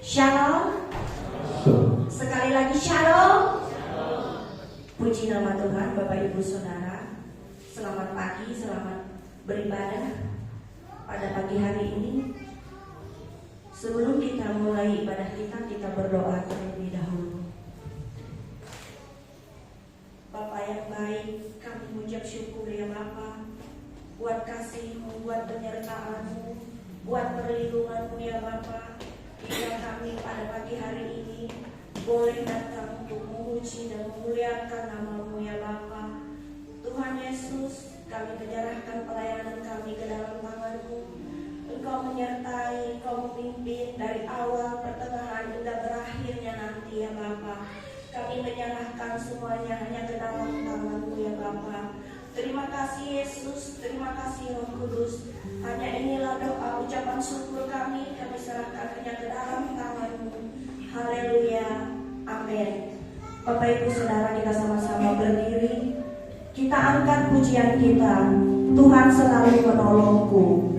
Shalom. Sekali lagi shalom. Puji nama Tuhan. Bapak Ibu Saudara, selamat pagi, selamat beribadah pada pagi hari ini. Sebelum kita mulai ibadah kita berdoa terlebih dahulu. Bapa yang baik, kami mengucap syukur ya Bapa, buat kasih-Mu, buat penyertaan-Mu, buat perlindungan-Mu ya Bapa. Hingga kami pada pagi hari ini boleh datang untuk memuji dan memuliakan nama-Mu ya Bapa. Tuhan Yesus, kami menyerahkan pelayanan kami ke dalam tangan-Mu. Engkau menyertai, Engkau memimpin dari awal, pertengahan hingga berakhirnya nanti ya Bapa. Kami menyerahkan semuanya hanya ke dalam tangan-Mu ya Bapa. Terima kasih Yesus, terima kasih Roh Kudus. Hanya inilah doa ucapan syukur kami serahkan hanya ke dalam tangan-Mu. Haleluya, amin. Bapak Ibu Saudara, kita sama-sama berdiri. Kita angkat pujian kita, Tuhan selalu menolongku.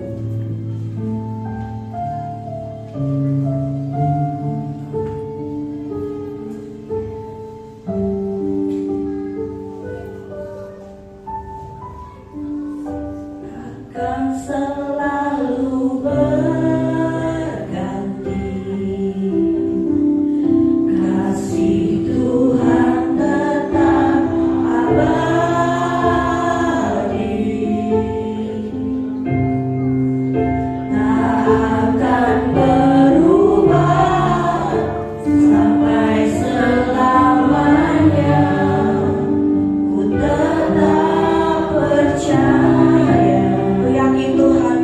Ku yakin Tuhan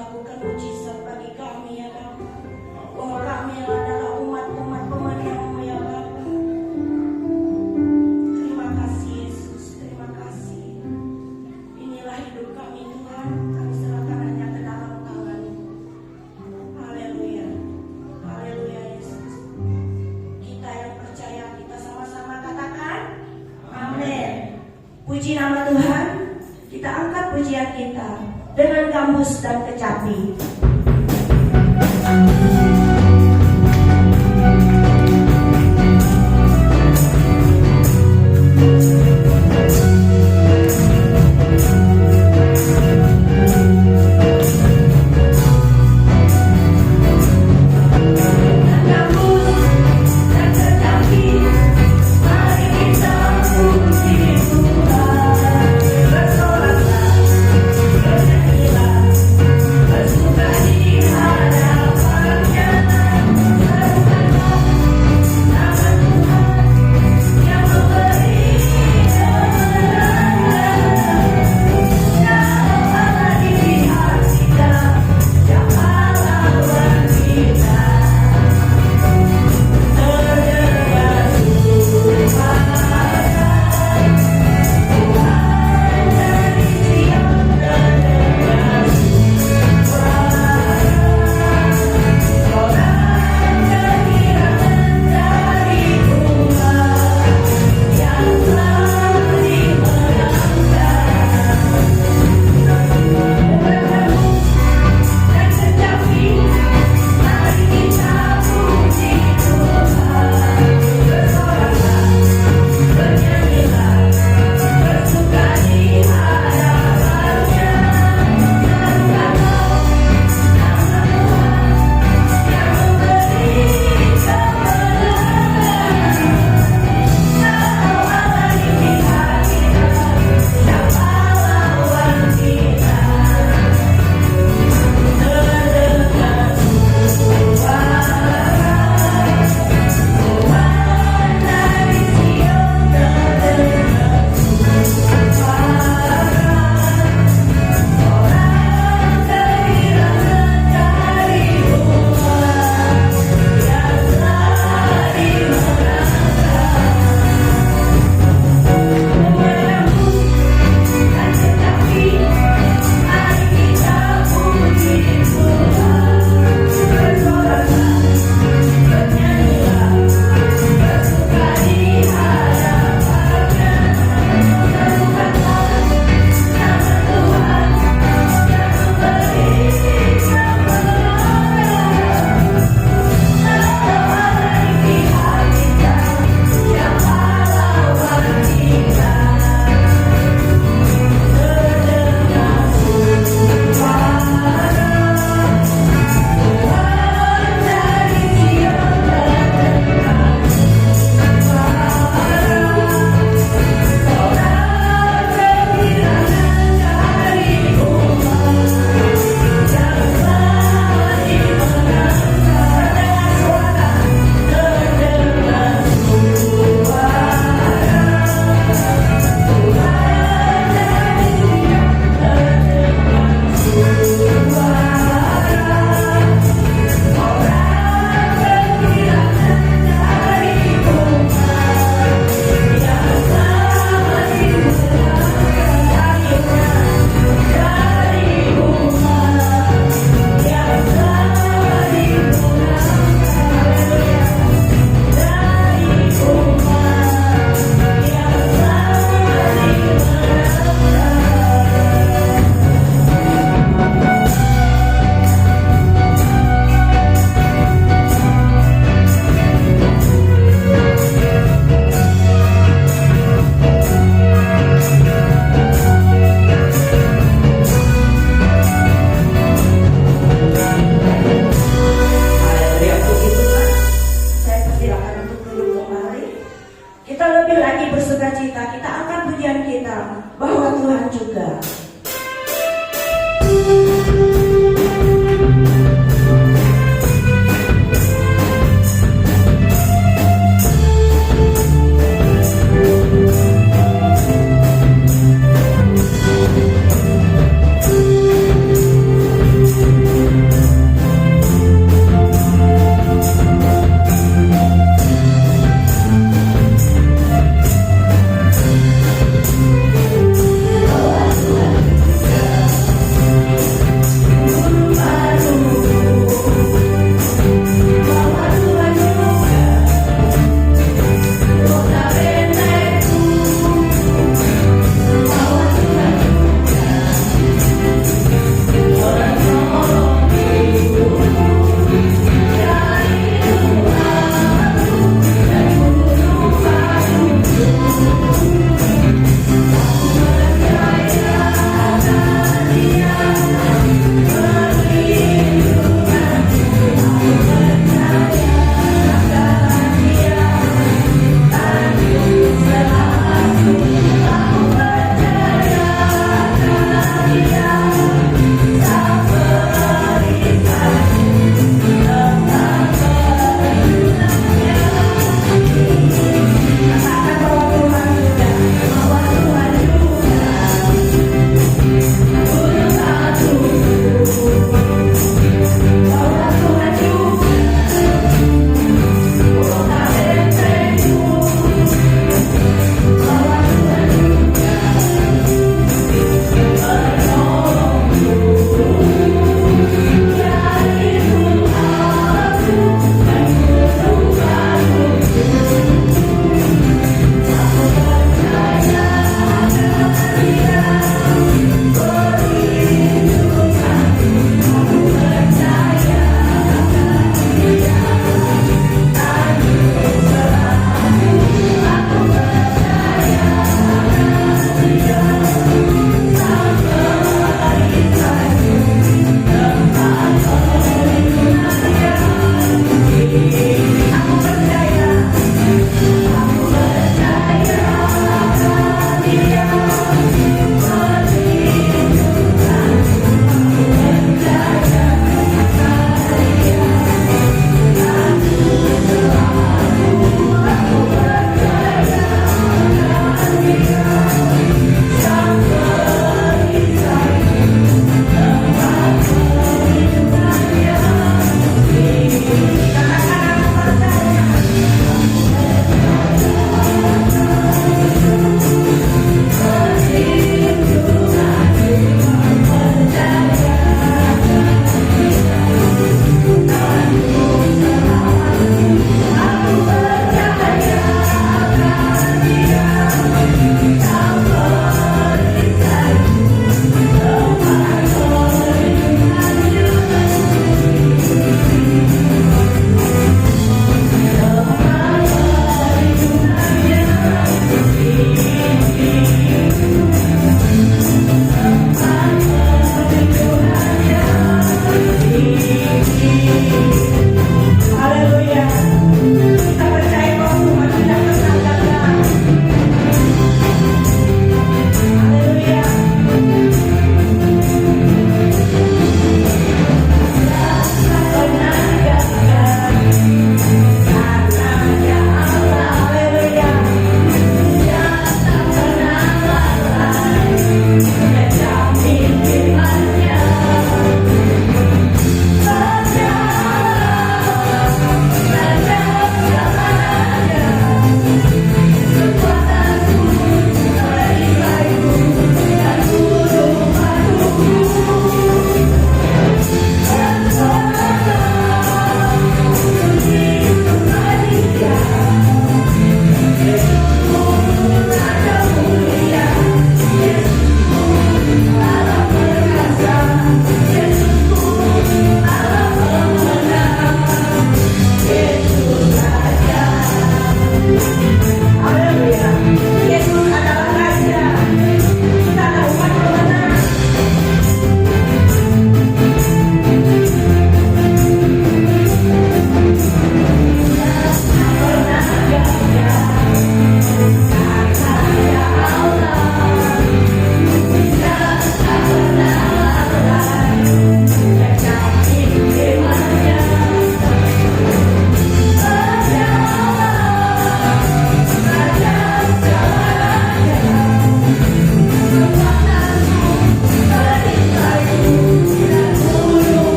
melakukan mujizat bagi kami ya Bapa. Bahwa kami adalah umat-umat pemenang ya Bapa. Terima kasih Yesus, terima kasih. Inilah hidup kami Tuhan, kami serahkan hanya ke dalam tangan-Mu. Haleluya, haleluya Yesus. Kita yang percaya, kita sama-sama katakan amin. Puji nama Tuhan. Kita angkat pujian kita dengan gambus dan kecapi. Bersuka di hadapan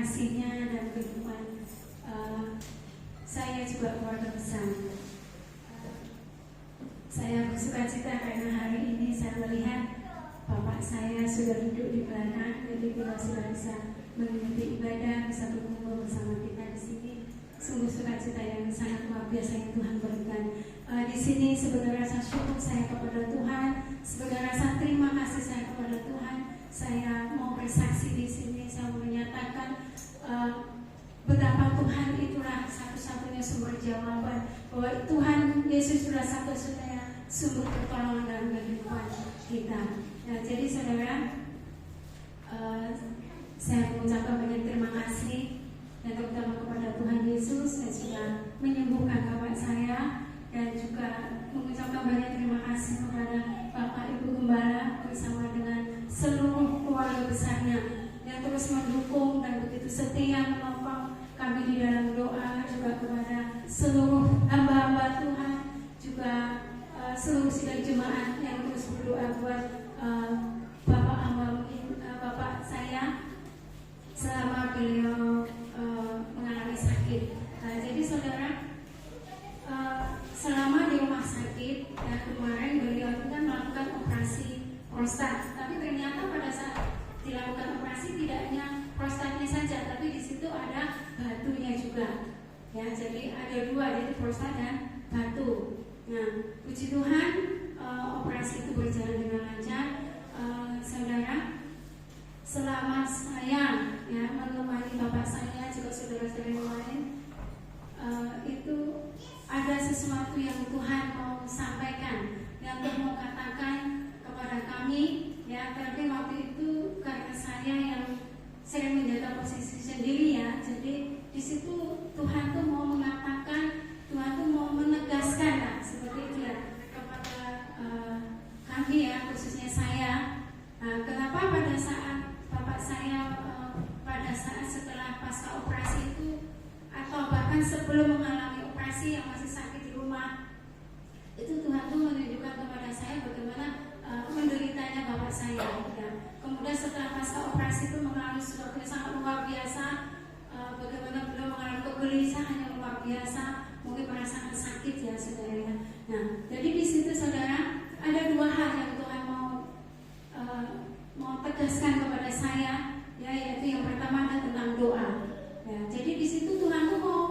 kasihnya dan kehidupan saya juga keluarga besar. Saya bersukacita karena hari ini saya melihat Bapak saya sudah duduk di belakang, jadi kita sudah bisa mengikuti ibadah, bisa berkumpul bersama kita di sini. Sungguh sukacita yang sangat luar biasa yang Tuhan berikan. Di sini sebenarnya rasa syukur saya kepada Tuhan, sebenarnya rasa terima kasih saya kepada Tuhan. Saya mau bersaksi di sini, saya mau menyatakan betapa Tuhan itulah satu-satunya sumber jawaban, bahwa Tuhan Yesus adalah satu-satunya sumber pertolongan dalam kehidupan kita. Nah, jadi saudara, saya mengucapkan banyak terima kasih dan terutama kepada Tuhan Yesus yang sudah menyembuhkan bapak saya, dan juga mengucapkan banyak terima kasih kepada Bapak Ibu Gembala bersama dengan seluruh keluarga besarnya yang terus mendukung dan begitu setia menopang kami di dalam doa, juga kepada seluruh hamba-hamba Tuhan, juga seluruh sidang jemaat yang terus berdoa buat Bapak saya selama beliau mengalami sakit. Jadi saudara, selama di rumah sakit, kemarin beliau itu kan melakukan operasi prostat, tapi ternyata pada saat dilakukan operasi tidak hanya prostatnya saja, tapi di situ ada batunya juga. Ya, jadi ada dua, yaitu prostat dan batu. Nah, puji Tuhan, operasi itu berjalan dengan lancar. Saudara, selama saya menemani bapak saya, juga saudara-saudara yang lain, itu ada sesuatu yang Tuhan mau sampaikan, yang Tuhan mau katakan kepada kami. Ya, tapi waktu itu karena saya yang sering menjaga posisi sendiri, ya, jadi di situ Tuhan tuh mau mengatakan, Tuhan tuh mau menegaskan lah, seperti itu ya, kepada kami ya, khususnya saya. Kenapa pada saat bapak saya pada saat setelah pasca operasi itu, atau bahkan sebelum mengalami operasi yang masih sakit di rumah, itu Tuhan tuh menunjukkan kepada saya bagaimana menderitanya bapak saya. Ya. Kemudian setelah pasca operasi itu mengalami sesuatu yang sangat luar biasa, bagaimana beliau mengalami kegelisahan yang luar biasa, mungkin merasakan sakit ya saudara. Nah, jadi di situ saudara ada dua hal yang Tuhan mau tegaskan kepada saya, ya, yaitu yang pertama adalah tentang doa. Ya, jadi di situ Tuhan tuh mau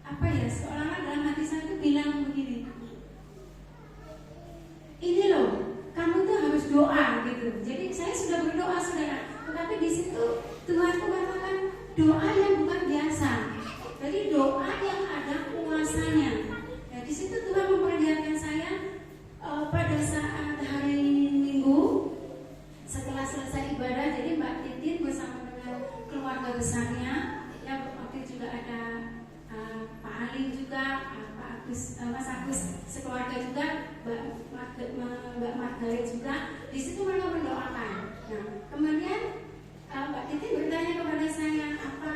apa ya, seolah-olah dalam hati saya tuh bilang begini, ini loh, kamu tuh harus doa gitu. Jadi saya sudah berdoa saudara, tetapi di situ Tuhan tuh katakan doa yang bukan biasa. Jadi doa yang ada kuasanya. Ya, di situ Tuhan memperlihatkan saya pada saat hari Minggu setelah selesai ibadah. Jadi Mbak Titin bersama dengan keluarga besarnya, ya, waktu juga ada Pak Ali juga, Pak Agus, Mas Agus sekeluarga juga, Mbak Margaret juga. Di situ mereka mendoakan. Nah, kemudian Mbak Titin bertanya kepada saya, apa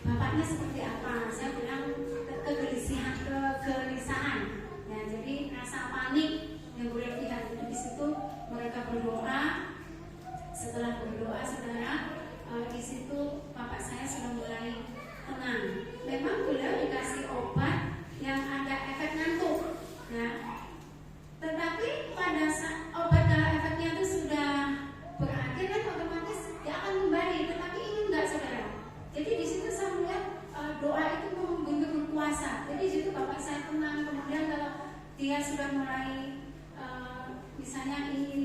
bapaknya seperti apa? Saya bilang kegelisahan. Ya, jadi rasa panik yang berlebihan. Jadi di situ mereka berdoa. Setelah berdoa, saudara, di situ bapak saya sudah mulai tenang. Memang beliau dikasih obat yang ada efek ngantuk. Ya. Tetapi pada saat obat kalau efeknya itu sudah berakhir, kan otomatis dia akan kembali. Tetapi ini enggak, saudara. Jadi di situ saya melihat doa itu membentuk kuasa. Jadi di situ bapak saya tenang. Kemudian kalau dia sudah mulai misalnya ingin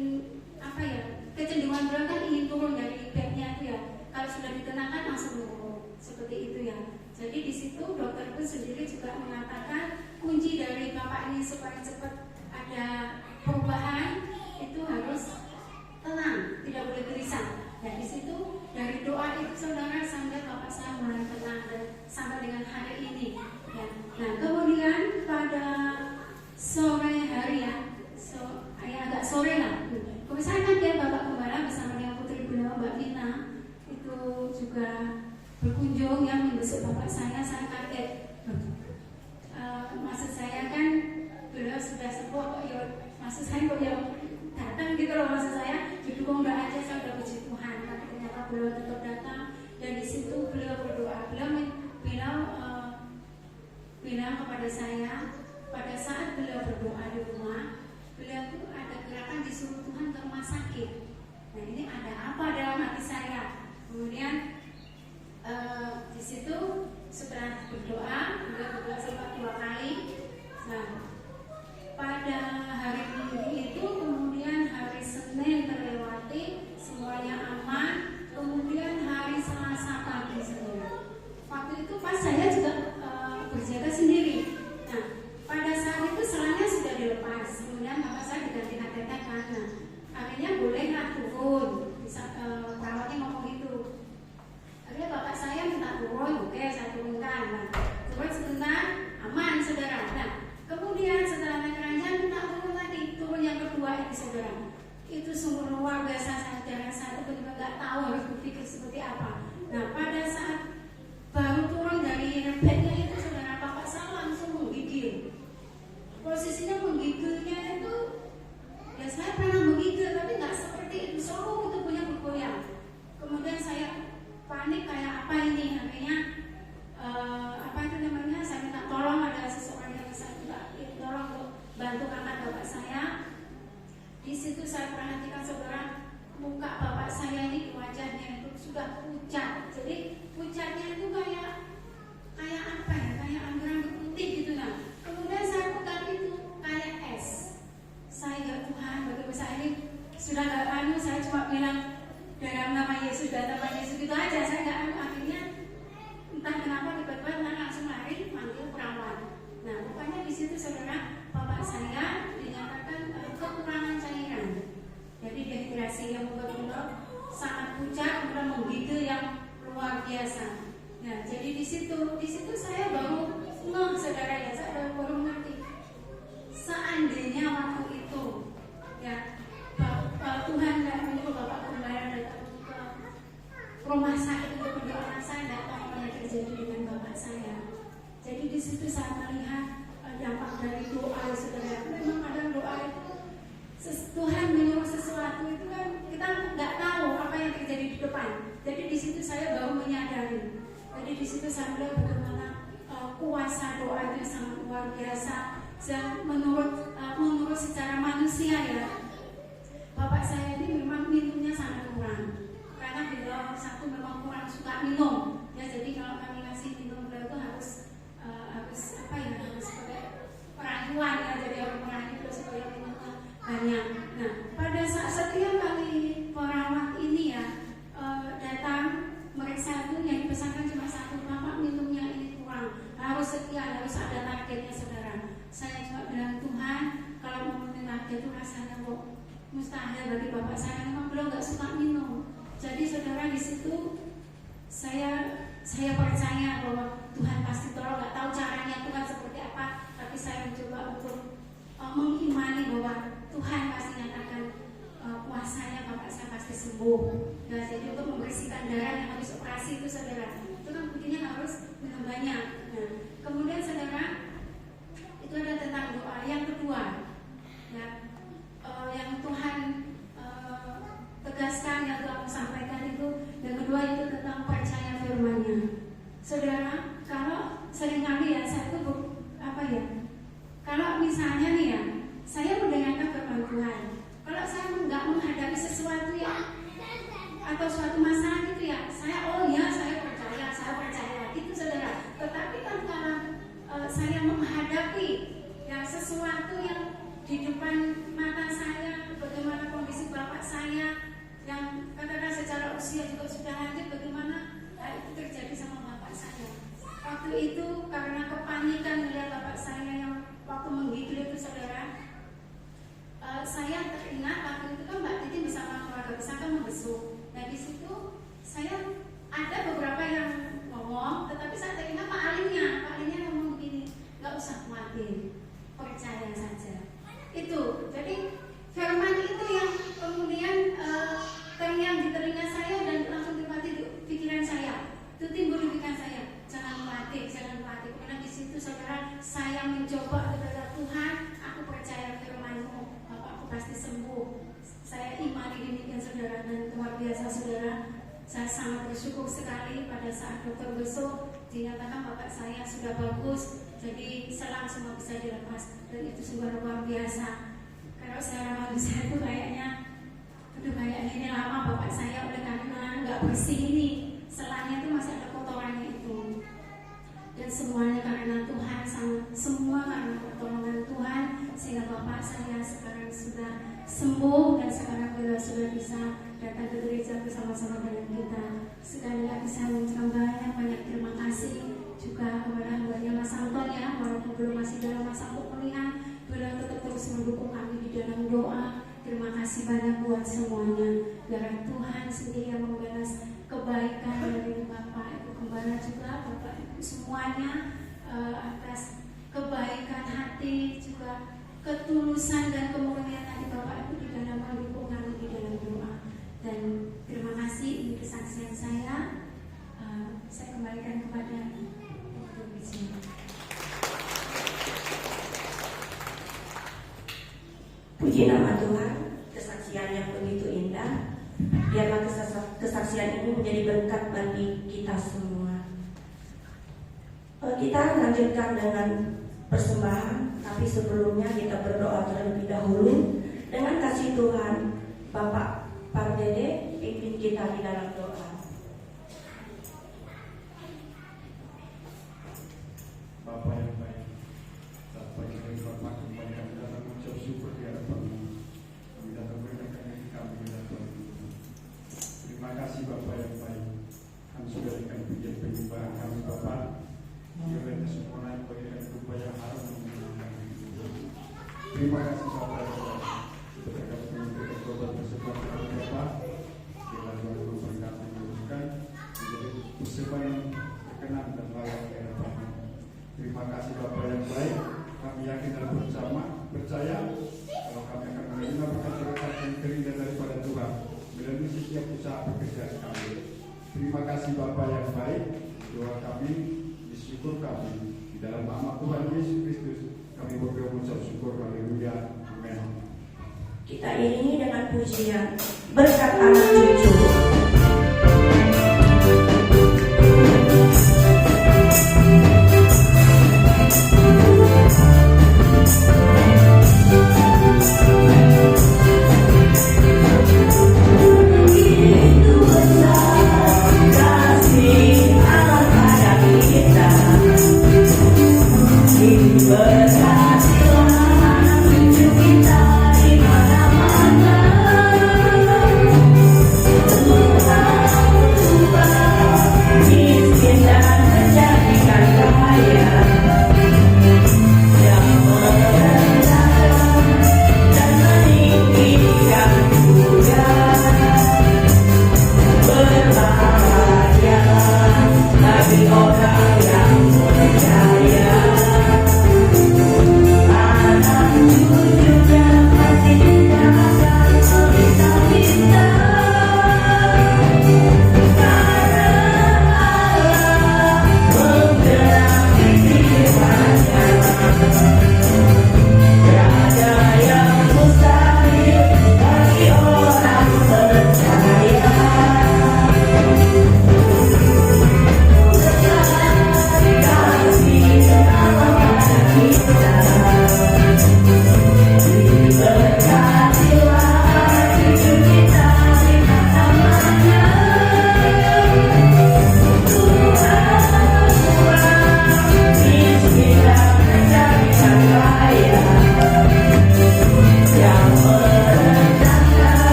apa ya, kecenderungan beliau kan ingin turun dari bednya itu ya. Kalau sudah ditenangkan langsung turun, seperti itu ya. Jadi di situ dokter pun sendiri juga mengatakan kunci dari bapak ini supaya cepat ada perubahan itu harus tenang, tidak boleh gelisah. Dan di situ dari doa itu saudara, sampai bapak saya mulai tenang dan sampai dengan hari ini. Ya. Nah, kemudian pada sore hari ya, agak sore lah. Kemudian kan dia Bapak Gembala bersama dengan putri beliau Mbak Vina itu juga berkunjung ya, membesuk bapak saya kaget. Maksud saya kan beliau sudah sepuh kok ya, maksud saya kok ya datang gitu loh, maksud saya didukung doa aja. Saya udah puji Tuhan, tapi ternyata beliau tetap datang situ beliau berdoa, bilang kepada saya pada saat beliau berdoa di rumah, beliau tuh ada gerakan disuruh Tuhan ke rumah sakit. Nah ini ada apa dalam hati saya? Kemudian di situ setelah berdoa, beliau berdoa sempat 2 kali. Nah pada hari Minggu itu, kemudian hari Senin terlewati, semuanya aman. Kemudian hari Selasa pagi semua. Waktu itu pas saya juga berjaga sendiri. Nah, pada saat itu selanya sudah dilepas. Kemudian bapak saya diganti kateter karena akhirnya bolehlah turun. Bisa perawatnya ngomong gitu. Akhirnya bapak saya minta turun, oke saya turunkan. Nah, turun sebentar, aman saudara. Nah, kemudian setelah naik ranjang minta turun lagi, turun yang kedua ini saudara. Itu sungguh luar biasa saudara, saya benar-benar nggak tahu harus berpikir seperti apa. Nah, pada saat baru turun dari rebetnya itu saudara, bapak saya langsung menggigil. Posisinya menggigilnya itu, ya saya pernah menggigil tapi nggak seperti itu, seluruh tubuhnya bergoyang. Kemudian saya panik kayak apa ini, akhirnya apa itu namanya, saya minta tolong, ada seseorang yang saya minta tolong untuk bantu angkat bapak saya. Di situ saya perhatikan saudara, muka bapak saya ini wajahnya itu sudah pucat. Jadi pucatnya itu kayak apa ya, kayak anggur putih gitu. Nah kemudian saya pegang itu kayak es. Saya ya Tuhan, bagaimana saya ini sudah gak saya cuma bilang dalam nama Yesus, dalam nama Yesus gitu aja. Saya gak akhirnya entah kenapa tiba-tiba saya langsung lari manggil perawat. Nah rupanya di situ saudara, bapak saya dinyatakan kekurangan cairan. Jadi dehidrasi yang benar-benar sangat pucat, kemudian menggigil yang luar biasa. Nah, jadi di situ saya baru saudara ya, saya baru mengerti. Seandainya waktu itu ya Tuhan tidak menyuruh bapak kembali datang ke rumah sakit untuk berdoa, saya tidak tahu apa yang terjadi dengan bapak saya. Jadi di situ saya melihat dampak dari doa saudara. Memang kadang doa itu Tuhan menyuruh sesuatu itu kan kita nggak tahu apa yang terjadi di depan. Jadi di situ saya baru menyadari. Jadi di situ saya melihat bagaimana kuasa doa itu sangat luar biasa. Dan menurut secara manusia ya, bapak saya ini memang minumnya sangat kurang. Karena beliau satu memang kurang suka minum. Ya jadi kalau kami ngasih minum beliau itu harus apa ya, harus pakai perayuan ya, jadi orang merayu itu supaya minumnya banyak. Nah pada saat setiap kali perawat ini ya datang meriksa itu, yang dipesankan cuma satu, bapak minumnya ini kurang, harus sekian, harus ada targetnya saudara. Saya cuma bilang Tuhan, kalau memenuhi target itu rasanya kok mustahil bagi bapak saya, memang beliau nggak suka minum. Jadi saudara di situ saya percaya bahwa Tuhan pasti tolong. Nggak tahu caranya Tuhan seperti apa, tapi saya mencoba untuk mengimani bahwa Tuhan pasti nyatakan kuasanya bapak saya pasti sembuh. Nah, jadi untuk membersihkan darah yang habis operasi itu saudara, itu kan buktinya harus minum banyak. Nah, kemudian saudara, itu ada tentang doa yang kedua ya, yang Tuhan tegaskan, yang Tuhan sampaikan itu. Yang kedua itu tentang percaya firman-Nya. Saudara, kalau seringkali ya saya itu apa ya, kalau misalnya nih ya, saya mendengarkan firman Tuhan, kalau saya nggak menghadapi sesuatu ya atau suatu masalah gitu ya, saya percaya gitu saudara. Tetapi kan kalau saya menghadapi ya sesuatu yang di depan mata saya, bagaimana kondisi bapak saya yang katakan secara usia juga sudah lanjut, bagaimana itu terjadi sama bapak saya. Waktu itu karena kepanikan melihat bapak saya yang waktu menggigil itu saudara, saya teringat waktu itu kan Mbak Titi bersama keluarga besar kan membesuk. Nah di situ saya ada beberapa yang ngomong, tetapi saya teringat Pak Alinnya ngomong begini, nggak usah khawatir, percaya saja. Itu jadi firman itu yang kemudian terngiang di telinga saya dan langsung dimati di pikiran saya. Itu timbul di pikiran saya, jangan khawatir. Karena di situ saudara, saya mencoba kepada Tuhan, aku percaya firman-Mu, Bapakku pasti sembuh. Saya imani demikian saudara, dan luar biasa saudara, saya sangat bersyukur bersyukur sekali pada saat dokter besok dinyatakan bapak saya sudah bagus, jadi selang semua bisa dilepas, dan itu sungguh luar biasa. Kalau secara manusia itu kayaknya, aduh kayaknya ini lama bapak saya oleh karena nggak bersih ini, selangnya itu masih ada kotorannya itu. Dan semuanya karena Tuhan, semua karena pertolongan Tuhan, sehingga bapak saya sekarang sudah sembuh dan sekarang beliau sudah bisa datang ke gereja bersama-sama dengan kita. Sekali lagi saya mengucapkan banyak terima kasih juga kepada hambanya Mas Anton ya, walaupun belum masih dalam masa pemulihan, beliau tetap terus mendukung kami di dalam doa. Terima kasih banyak buat semuanya. Biar Tuhan sendiri yang membalas kebaikan dari Bapak Ibu Gembala juga, Bapak Ibu semuanya, atas kebaikan hati juga ketulusan dan kemurnian hati Bapak Ibu di dalam mendukung kami di dalam doa. Dan terima kasih, ini kesaksian saya. Saya kembalikan kepada Dr. Wisnu. Puji nama Tuhan, kesaksian yang begitu indah. Biarlah kesaksian ini menjadi berkat bagi kita semua. Kita lanjutkan dengan persembahan, tapi sebelumnya kita berdoa terlebih dahulu. Dengan kasih Tuhan, Bapak Pardede pimpin kita di dalam doa. Bapa yang baik, Bapa yang baik, Bapa kembali kami datang mengucap syukur di hadapan-Mu. Kami datang berikan diri kami di hadapan. Terima kasih Bapa yang baik. Kami sudah berikan pujian penyembahan kami Bapa. Kiranya sempurna yang berikan rupa yang harum menyenangkan. Terima kasih Bapa yang baik. Kita kami memberikan korban persembahan kami Bapa. Bila Tuhan memberkati menurunkan menjadi persembahan yang berkenan dan layak di hadapan-Mu. Terima kasih Bapak yang baik. Kami yakin dan percaya kalau kami akan menerima berkat-berkat yang terindah daripada Tuhan melalui setiap usaha pekerjaan kami. Terima kasih Bapak yang baik. Doa kami, disyukur kami di dalam nama Tuhan Yesus Kristus. Kami berdoa mengucap syukur. Haleluya. Amin. Kita iringi dengan pujian berkat anak cucu. Kita di mana-mana.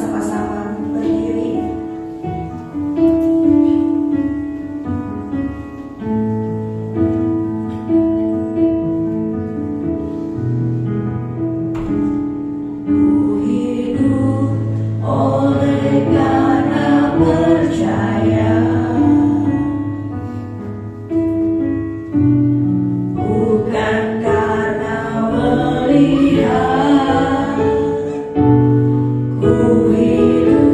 sama-sama berdiri. Ku hidup oleh karena percaya, bukan karena melihat. Ku hidup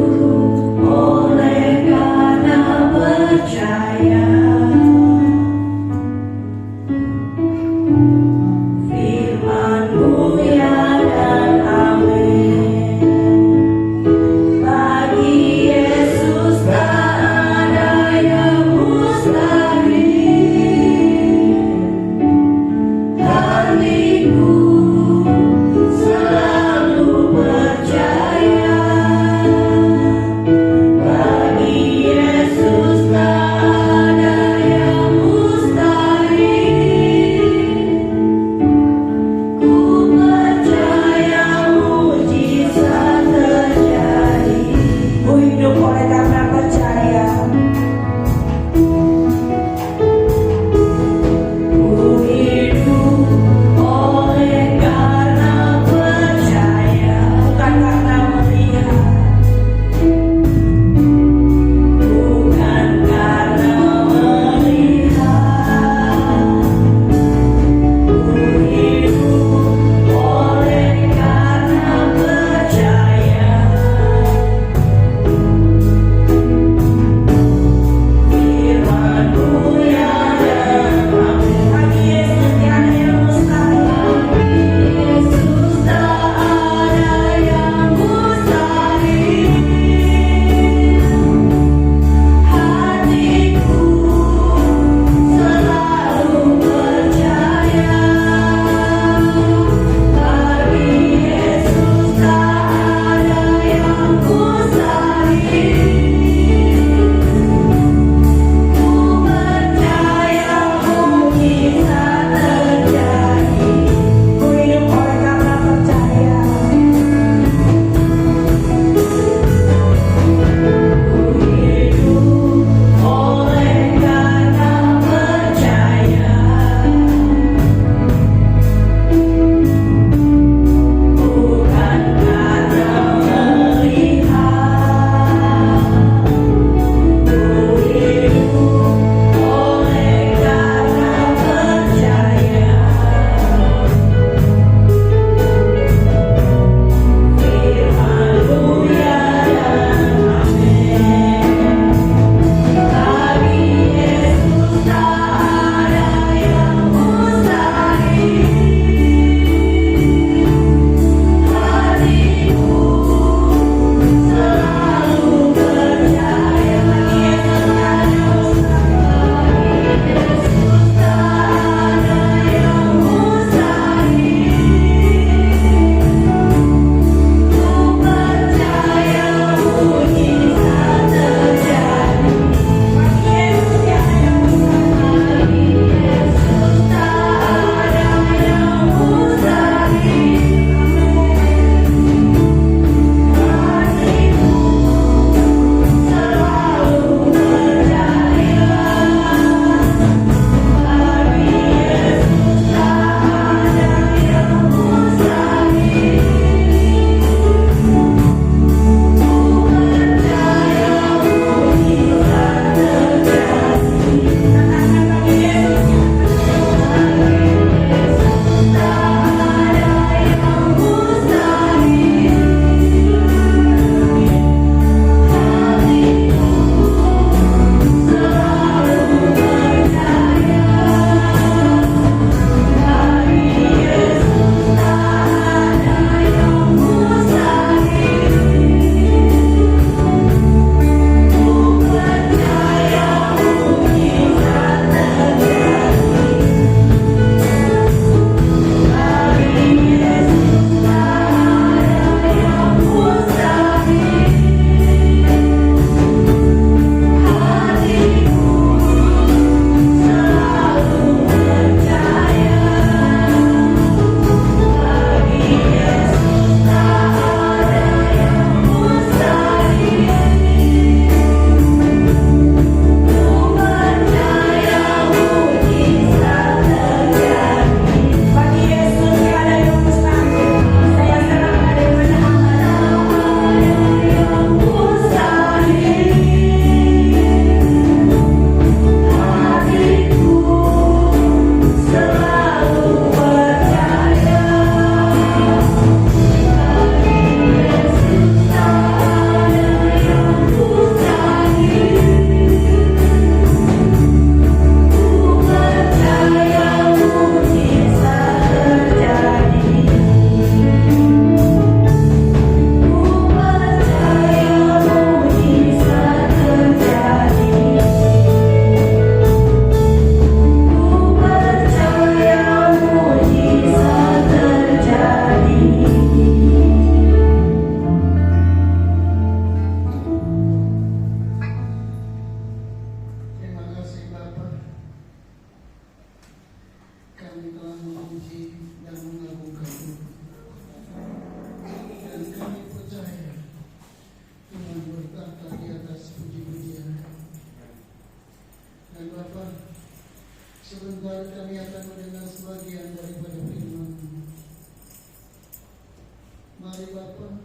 Mari Bapa,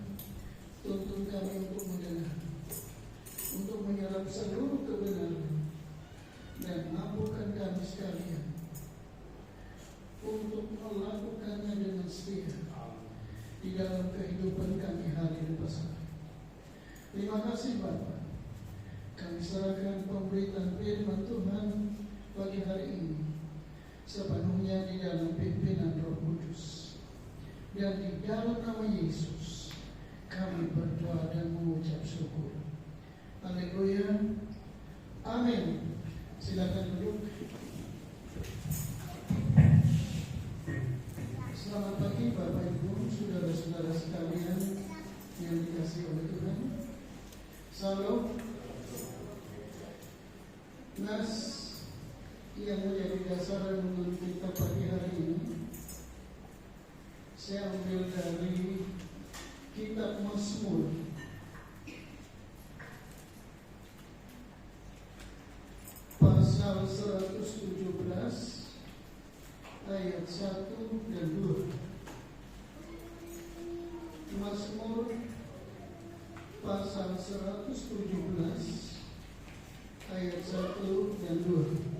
tuntun kami untuk mendengar, untuk menyerap seluruh kebenaran, dan mampukan kami sekalian untuk melakukannya dengan setia di dalam kehidupan kami hari lepas hari. Terima kasih Bapa. Kami serahkan pemberitaan firman Tuhan pagi hari ini sepenuhnya di dalam pimpinan Roh Kudus. Dan di dalam nama Yesus kami berdoa dan mengucap syukur. Haleluya. Amin. Silakan duduk. Selamat pagi Bapak Ibu, saudara-saudara sekalian yang dikasihi oleh Tuhan. Salam. Nas yang menjadi dasar renungan kita pagi hari ini saya ambil dari kitab Mazmur pasal 117 ayat 1 dan 2. Mazmur pasal 117 ayat 1 dan 2.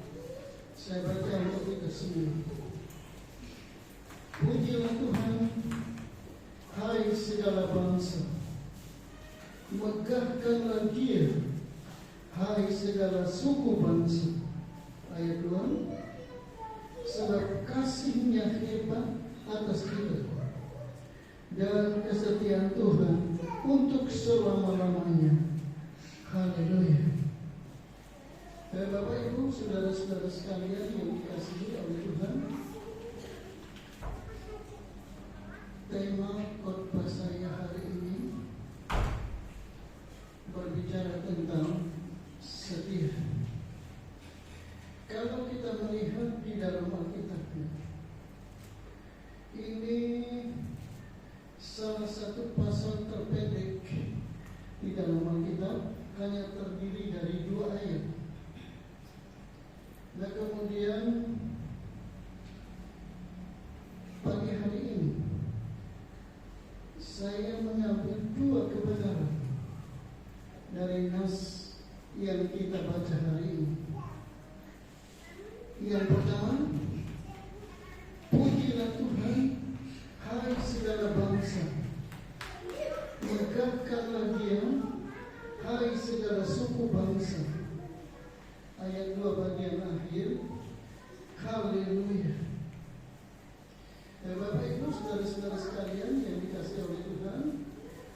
Saya baca untuk kita semua. Pujilah Tuhan, hai segala bangsa. Megahkanlah Dia, hai segala suku bangsa. Ayat 2. Sebab kasih-Nya hebat atas kita, dan kesetiaan Tuhan untuk selama-lamanya. Haleluya. Bapak Ibu, saudara-saudara sekalian yang dikasihi oleh Tuhan, tema khotbah saya hari ini berbicara tentang setia. Kalau kita melihat di dalam Alkitabnya, ini salah satu pasal terpendek di dalam Alkitab, hanya terdiri dari 2 ayat. Nah kemudian pagi hari ini saya mengambil 2 kebenaran dari nas yang kita baca hari ini. Yang pertama, pujilah Tuhan, hai segala bangsa. Megahkanlah Dia, hai segala suku bangsa. Ayat 2 bagian akhir. Haleluya. Bapak Ibu, saudara-saudara sekalian yang dikasihi oleh Tuhan,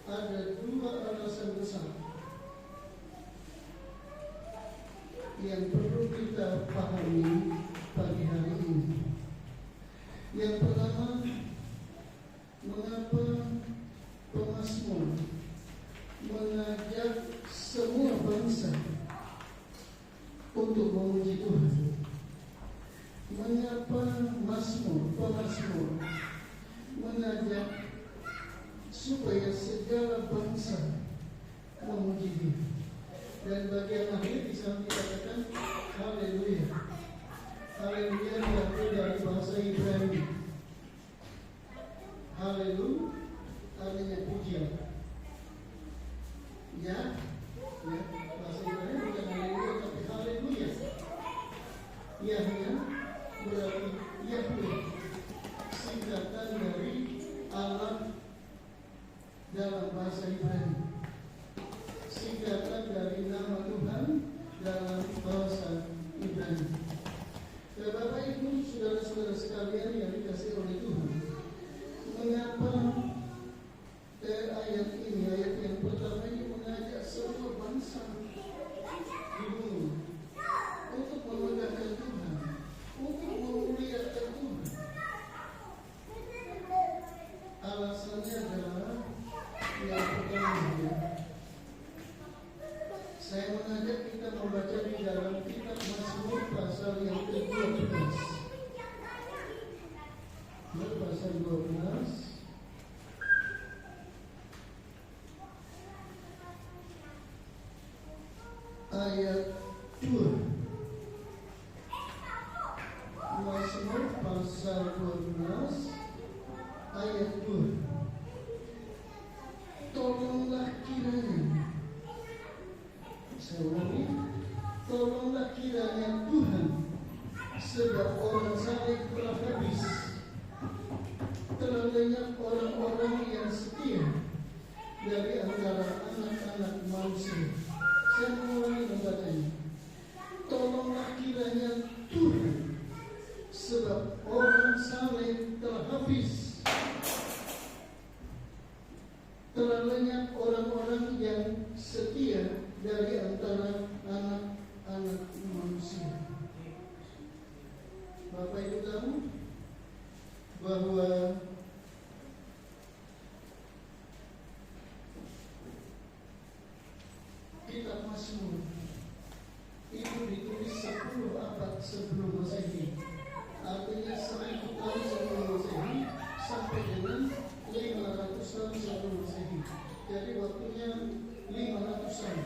ada 2 alasan besar yang perlu kita pahami pagi hari ini. Yang pertama, mengapa pemazmur mengajak semua bangsa untuk memuji Tuhan? Mengapa pemazmur mengajak supaya segala bangsa memuji Dia? Dan bagian akhir di sana dikatakan haleluya. Haleluya diambil dari bahasa Ibrani. Haleluya artinya pujian. Ya, bahasa Ibrani bukan haleluya tapi haleluya. Yahnya berarti Yahweh, singkatan dari Allah dalam bahasa Ibrani, singkatan dari nama Tuhan dalam bahasa Ibrani. Bapak Ibu, saudara-saudara sekalian yang dikasihi oleh Tuhan, mengapa ayat ini, ayat yang pertama ini mengajak semua bangsa di bumi untuk memuliakan Tuhan, untuk memuliakan Tuhan. Alasannya adalah yang pertama, saya mengajak kita membaca di dalam kitab Mazmur pasal yang ke-12. Pasal 12 ayat 2. Mazmur pasal 12 ayat 2. telah lenyap orang-orang yang setia dari antara anak-anak manusia. Bapak Ibu tahu bahwa kitab Mazmur itu ditulis 10 abad sebelum Masehi, artinya 1000 tahun sebelum Masehi sampai dengan 500 tahun sebelum Masehi. Jadi waktunya 500 tahun.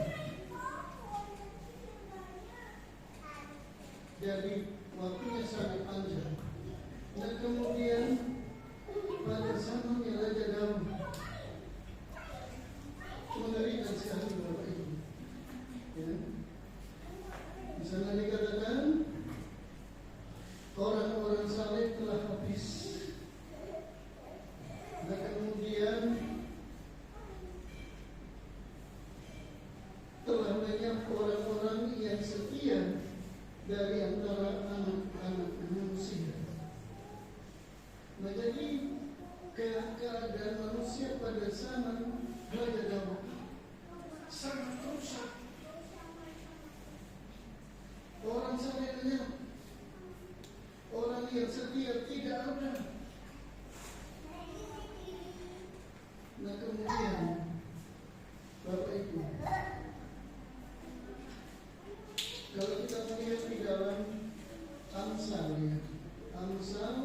Jadi waktunya sangat panjang. Dan kemudian pada zamannya Raja Daud, mengerikan sekali Bapak Ibu. Ya. Di sana dikatakan orang-orang saleh telah habis. Dan kemudian telah lenyap orang-orang yang setia dari antara anak-anak manusia. Nah, jadi keadaan manusia pada zaman Raja Daud sangat rusak. Orang saleh lenyap, orang yang setia tidak ada. Nah, kemudian Bapak Ibu, kalau kita melihat di dalam Amsal, ya, Amsal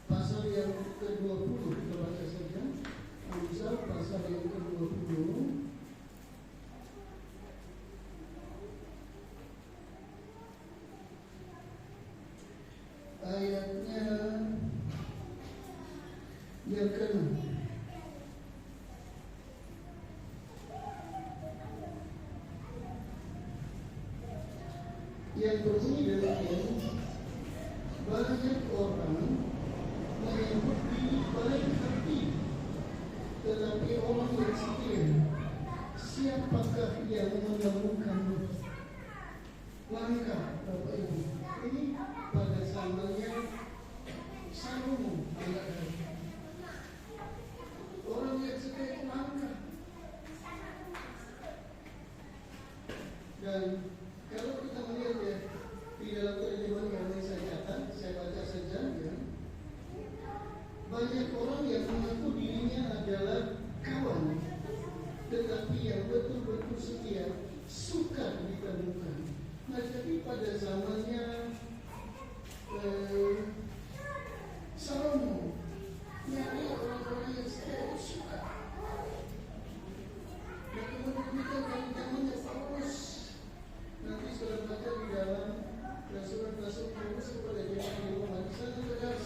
pasal yang ke-20, kita baca saja. Amsal pasal yang ke-20. Ayatnya yang ke-6. Yang berbunyi demikian, banyak orang menyebut diri baik hati, tetapi orang yang setia, siapakah yang menemukannya? Langkah Bapak Ibu. Ini pada zamannya Salomo, orang yang setia langkah. Dan kalau kita melihat ya di dalam terjemahan yang saya catat, saya baca saja ya. Banyak orang yang mengaku dirinya adalah kawan, tetapi yang betul-betul setia sukar ditemukan. Nah, jadi pada zamannya Salomo, nyari orang-orang yang setia itu sukar. Nah, kemudian kita dari zamannya Paulus, nanti sudah baca di dalam surat Rasul Paulus kepada jemaat di Roma, di sana tegas,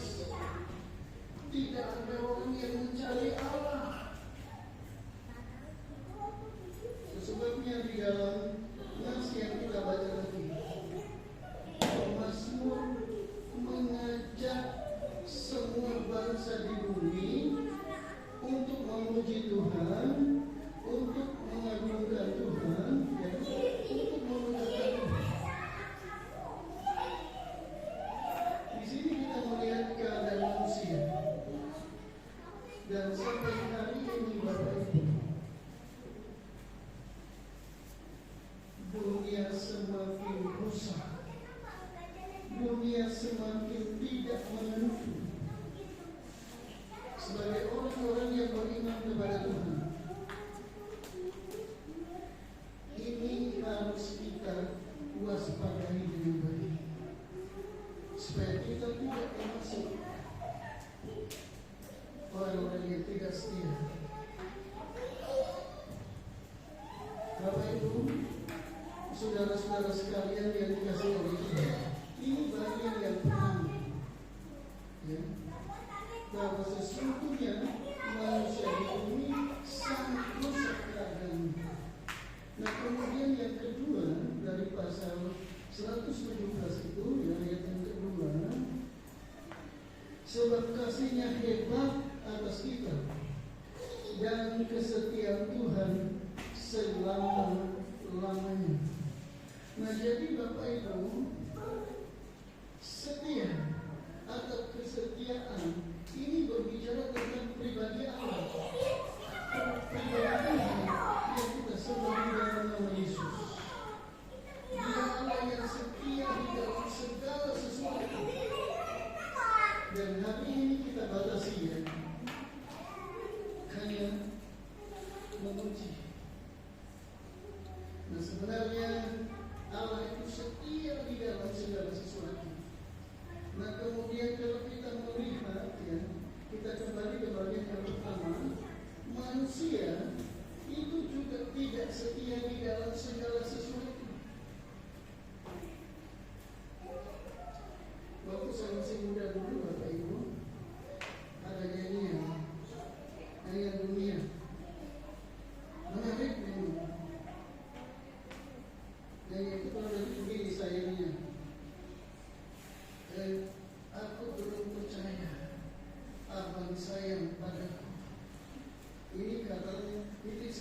tidak ada orang yang mencari Allah. Sebabnya di dalam nas yang kita baca lagi, Mazmur mengajak semua bangsa di bumi untuk memuji Tuhan, untuk mengagungkan Tuhan, ya, untuk memuliakan Tuhan. Di sini kita melihat keadaan manusia, dan sampai hari ini Bapak Ibu, dunia semakin rusak, dunia semakin tidak menentu. Sebagai orang-orang yang beriman kepada Tuhan, ini harus kita waspadai dengan baik, supaya kita tidak termasuk orang-orang yang tidak setia. Bapak Ibu, saudara-saudara sekalian yang dikasihi oleh Tuhan, ini bagian yang pertama, ya, bahwa sesungguhnya manusia di bumi sangat rusak keadaannya. Nah, kemudian yang kedua dari pasal 117 itu, ya, ayat yang kedua, sebab kasihnya hebat atas kita dan kesetiaan Tuhan selama-lamanya. Nah, jadi Bapak Ibu, setia atau kesetiaan ini berbicara tentang pribadi Allah.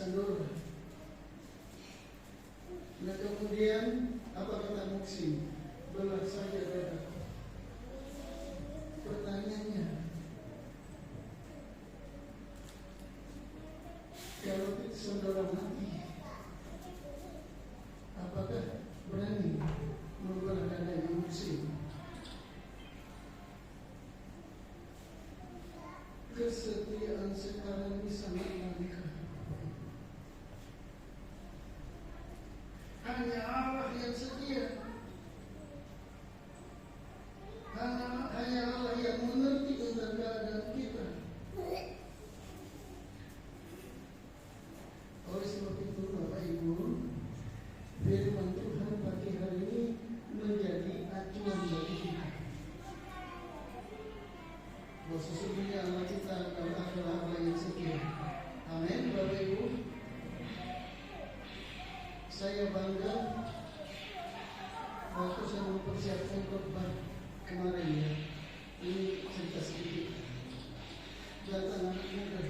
Sandora. Nah kemudian apa kata Muksi? Belah saja dada. Pertanyaannya, kalau saudara mati, apakah berani membelah dada Muksi? Kesetiaan sekarang ini sangat langka. Hanya Allah yang setia. Hanya Allah yang mengerti tentang keadaan kita. Oleh sebab itu Bapak Ibu, firman Tuhan pagi hari ini menjadi acuan bagi kita. Bahwa sesungguhnya Allah kita adalah Allah yang setia. Amin Bapak Ibu. Saya bangga waktu saya mempersiapkan khotbah kemarin ya. Ini cerita sedikit. Datang anak muda,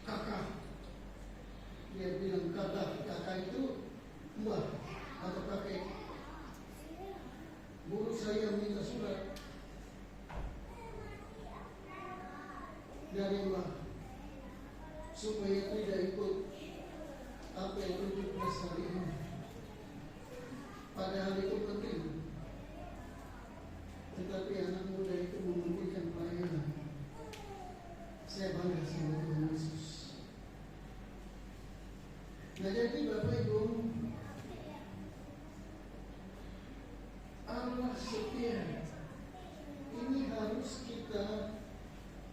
kakak. Dia bilang kakak itu mbah atau kakek. Guru saya minta surat dari mbah supaya tidak ikut apa yang 17 hari ini. Padahal itu penting. Tetapi anak muda itu memberikan pelayanan. Saya bangga sama Tuhan Yesus. Nah jadi Bapak Ibu, Allah setia. Ini harus kita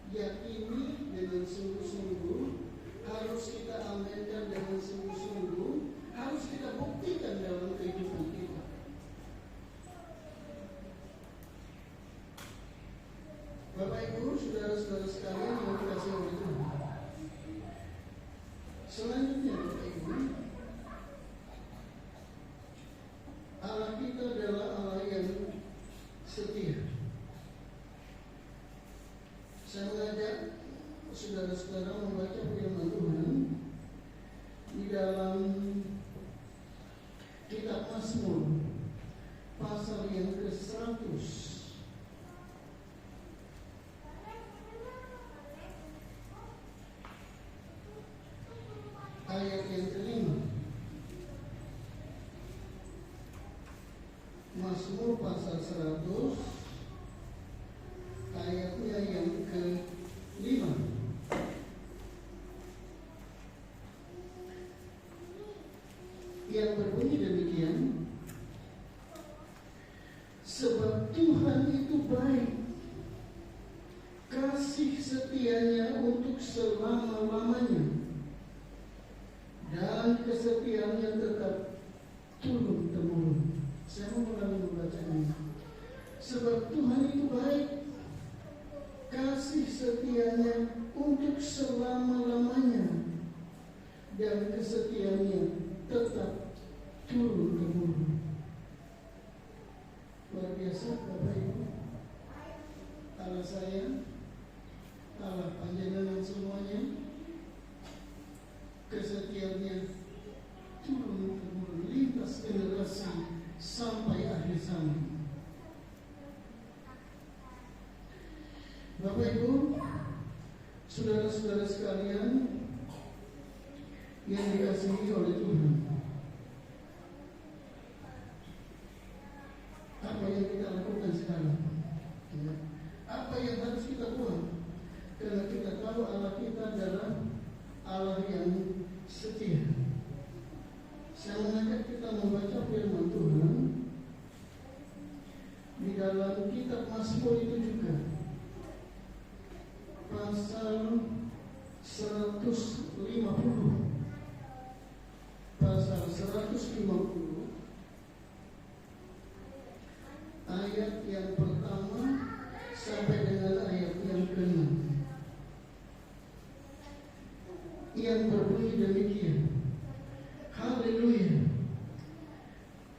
yakini dengan sungguh-sungguh, harus kita amalkan dengan sungguh-sungguh, harus kita buktikan dalam kehidupan kita. Bapak Ibu, saudara-saudara sekalian yang dikasihi oleh Tuhan. Selanjutnya Bapak Ibu, Allah kita adalah Allah yang setia. Saya mengajak saudara-saudara membaca firman Tuhan di dalam kitab Mazmur pasal yang ke-100. Ayat yang kelima. Mazmur pasal 100 ayatnya yang ke-5. Yang berbunyi demikian, sebab Tuhan itu baik, kasih setianya untuk selama-lamanya, dan kesetiaannya tetap turun-temurun. Saya mau ulangi membacanya. Sebab Tuhan itu baik, kasih setianya untuk selama-lamanya, dan kesetiaannya tetap turun-temurun. Luar biasa Bapak Ibu. Allah saya, Allah panjenengan semuanya, kesetiaannya turun-temurun lintas generasi sampai akhir zaman. Bapak Ibu, saudara-saudara sekalian yang dikasihi oleh Tuhan, apa yang kita lakukan sekarang? Ya. Apa yang harus kita buat? Karena kita tahu Allah kita adalah Allah yang setia. Saya mengajak kita membaca firman Tuhan di dalam kitab Mazmur itu juga, pasal 150. Pasal 150 ayat yang pertama sampai dengan ayat yang ke-6, yang berbunyi demikian. Haleluya,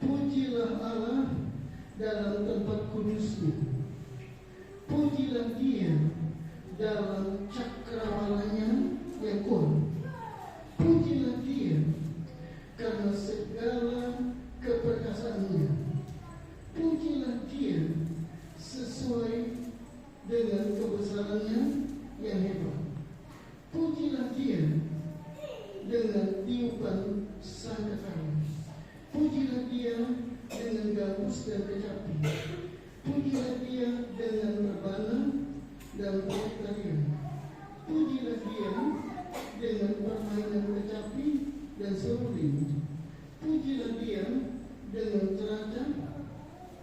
pujilah Allah dalam tempat kudusnya, pujilah Dia dalam cakrawalanya yang kuat. Pujilah Dia dengan tiupan sangkakala. Pujilah Dia dengan gambus dan kecapi. Pujilah Dia dengan rebana dan tarian. Pujilah Dia dengan permainan kecapi dan seruling. Pujilah Dia dengan ceracah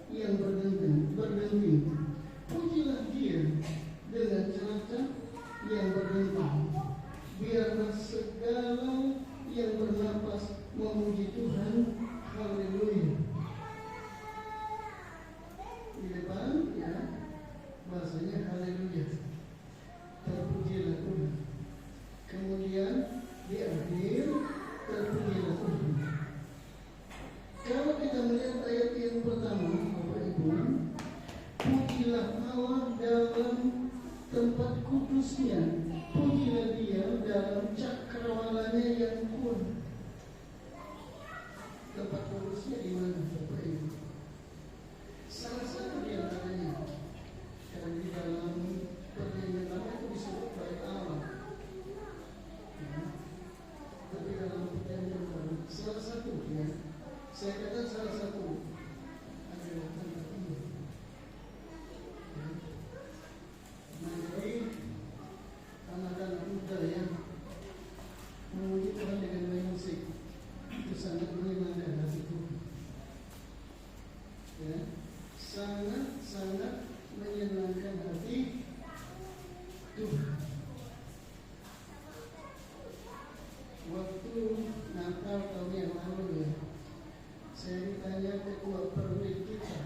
yang berdenting. Pujilah Dia dengan ceracah yang berdenting. Biarlah segala yang bernapas memuji Tuhan. Haleluya. Di depan ya bahasanya haleluya, terpujilah Tuhan. Kemudian di akhir terpujilah Tuhan. Kalau kita melihat ayat yang pertama, Bapak Ibu, pujilah Allah dalam tempat kudusnya, pujilah Dia dalam cakrawalanya yang kuat. Tempat kudusnya di mana, Bapak Ibu? Salah satu di antaranya, karena di dalam perjanjian lama itu disebut bait Allah. Ya. Tapi dalam perjanjian baru, salah satu ya, saya kata salah satu adalah tempat ini. Ya. Nah, jadi anak-anak muda yang memuji Tuhan dengan main musik itu sangat menyenangkan hatiku. Ya, sangat menyenangkan hati Tuhan. Waktu Natal tahun yang lalu ya, saya ditanya ketua perwira kita,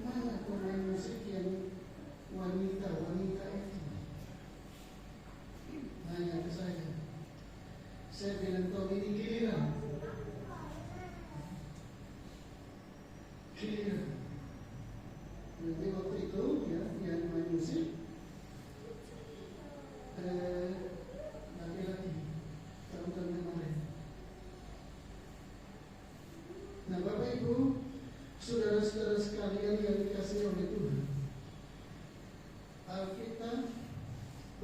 mana pemain musik yang wanita itu? Nanya ke saya. Saya bilang tahun ini giliran. Jadi waktu itu ya yang main musik laki-laki tahun kemarin. Nah, Bapak Ibu, saudara-saudara sekalian yang dikasihi oleh Tuhan, Alkitab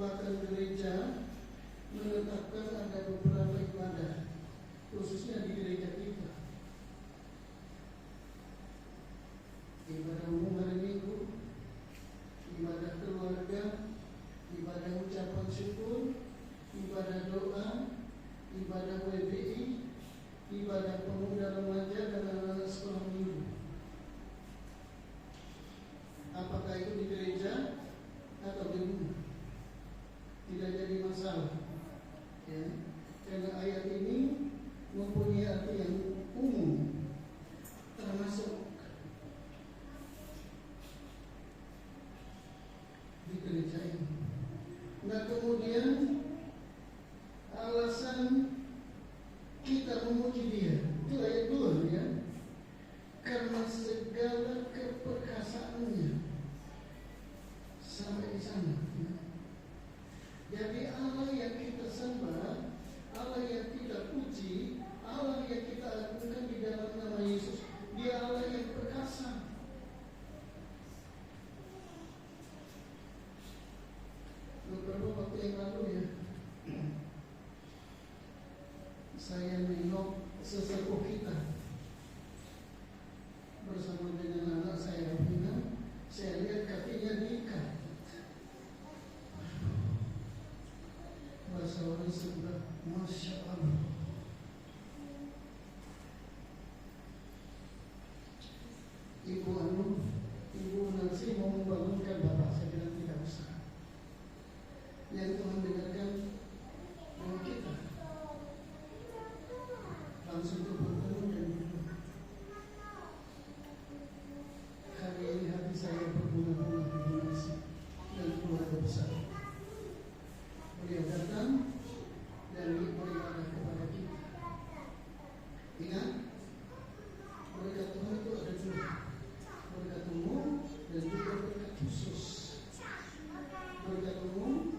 bahkan gereja menetapkan ada beberapa ibadah, khususnya di gereja kita. Ibadah umum hari Minggu, ibadah keluarga, ibadah ucapan syukur, ibadah doa, ibadah WBI, ibadah pemuda remaja dan anak-anak sekolah minggu. Apakah itu di gereja atau di rumah? Tidak jadi masalah, ya. Karena ayat ini mempunyai arti yang umum, termasuk di gereja ini. Nah, kemudian alasan kita memuji Dia itu ayat 2 ya, karena segala keperkasaannya. Sampai di sana ya. Jadi Allah yang kita sembah, Allah yang kita puji, Allah yang kita agungkan di dalam nama Yesus, Dia Allah yang perkasa. Beberapa waktu yang lalu ya, saya nengok sesepuh kita bersama dengan anak saya Rina. Saya lihat kakinya diikat. Bahasa orang sebelah, Masya Allah. Ibu Nancy mau membangunkan bapak, saya bilang tidak usah. Yang Tuhan dengarkan doa kita. Langsung bertemu dan berdoa. Hari ini hati saya berbunga-bunga Ibu Nancy dan keluarga besar. Beliau datang dan beribadah kepada kita. Ingat, berkat Tuhan itu ada dua, berkat umum dan juga berkat khusus. Berkat umum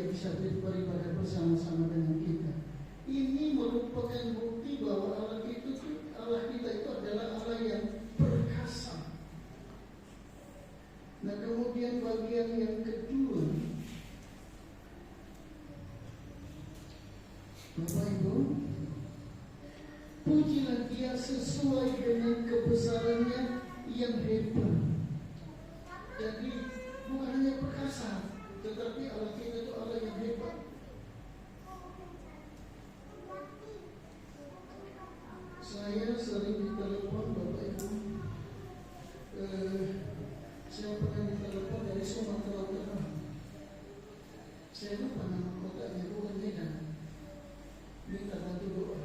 bisa beribadah bersama-sama dengan kita. Ini merupakan bukti bahwa Allah kita itu adalah Allah yang perkasa. Nah, kemudian bagian yang kedua, Bapak Ibu, pujilah Dia sesuai dengan kebesarannya yang hebat. Jadi bukan hanya perkasa, tetapi Allah kita itu Allah yang hebat. Saya sering ditelepon Bapak Ibu. Saya pernah ditelepon dari Sumatera Utara. Saya lupa nama kotanya, bukan Medan. Minta bantu doa.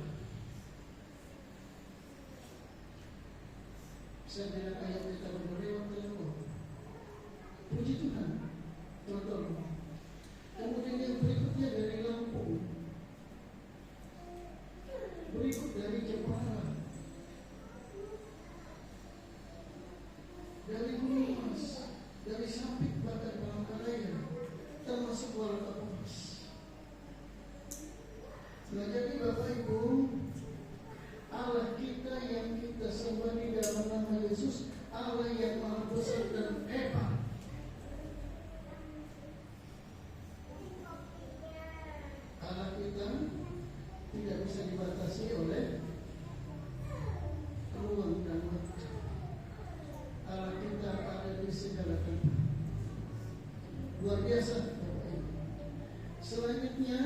Saya bilang kayak kita berlewat telepon. Puji Tuhan, tolong. Kemudian yang berikutnya dari Lampung, berikut dari Jepara, dari Gunung Mas, dari Sampit bahkan Palangkaraya, termasuk Walakapuas. Nah, jadi Bapak Ibu, Allah kita yang kita sembah di dalam nama Yesus, Allah yang maha besar dan hebat. Allah kita tidak bisa dibatasi oleh ruang dan waktu. Allah kita ada di segala tempat. Luar biasa, Bapak Ibu. Selanjutnya,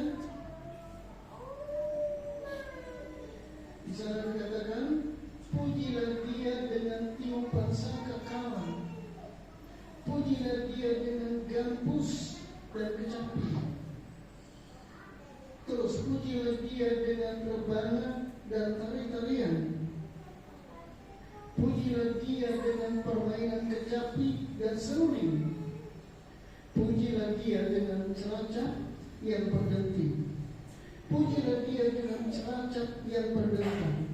di sana dikatakan, pujilah Dia dengan tiupan sangkakala, pujilah Dia dengan gambus dan kecapi. Terus pujilah Dia dengan rebana dan tari-tarian. Pujilah Dia dengan permainan kecapi dan seruling. Pujilah Dia dengan celacap yang berdenting. Pujilah Dia dengan celacap yang berdentang.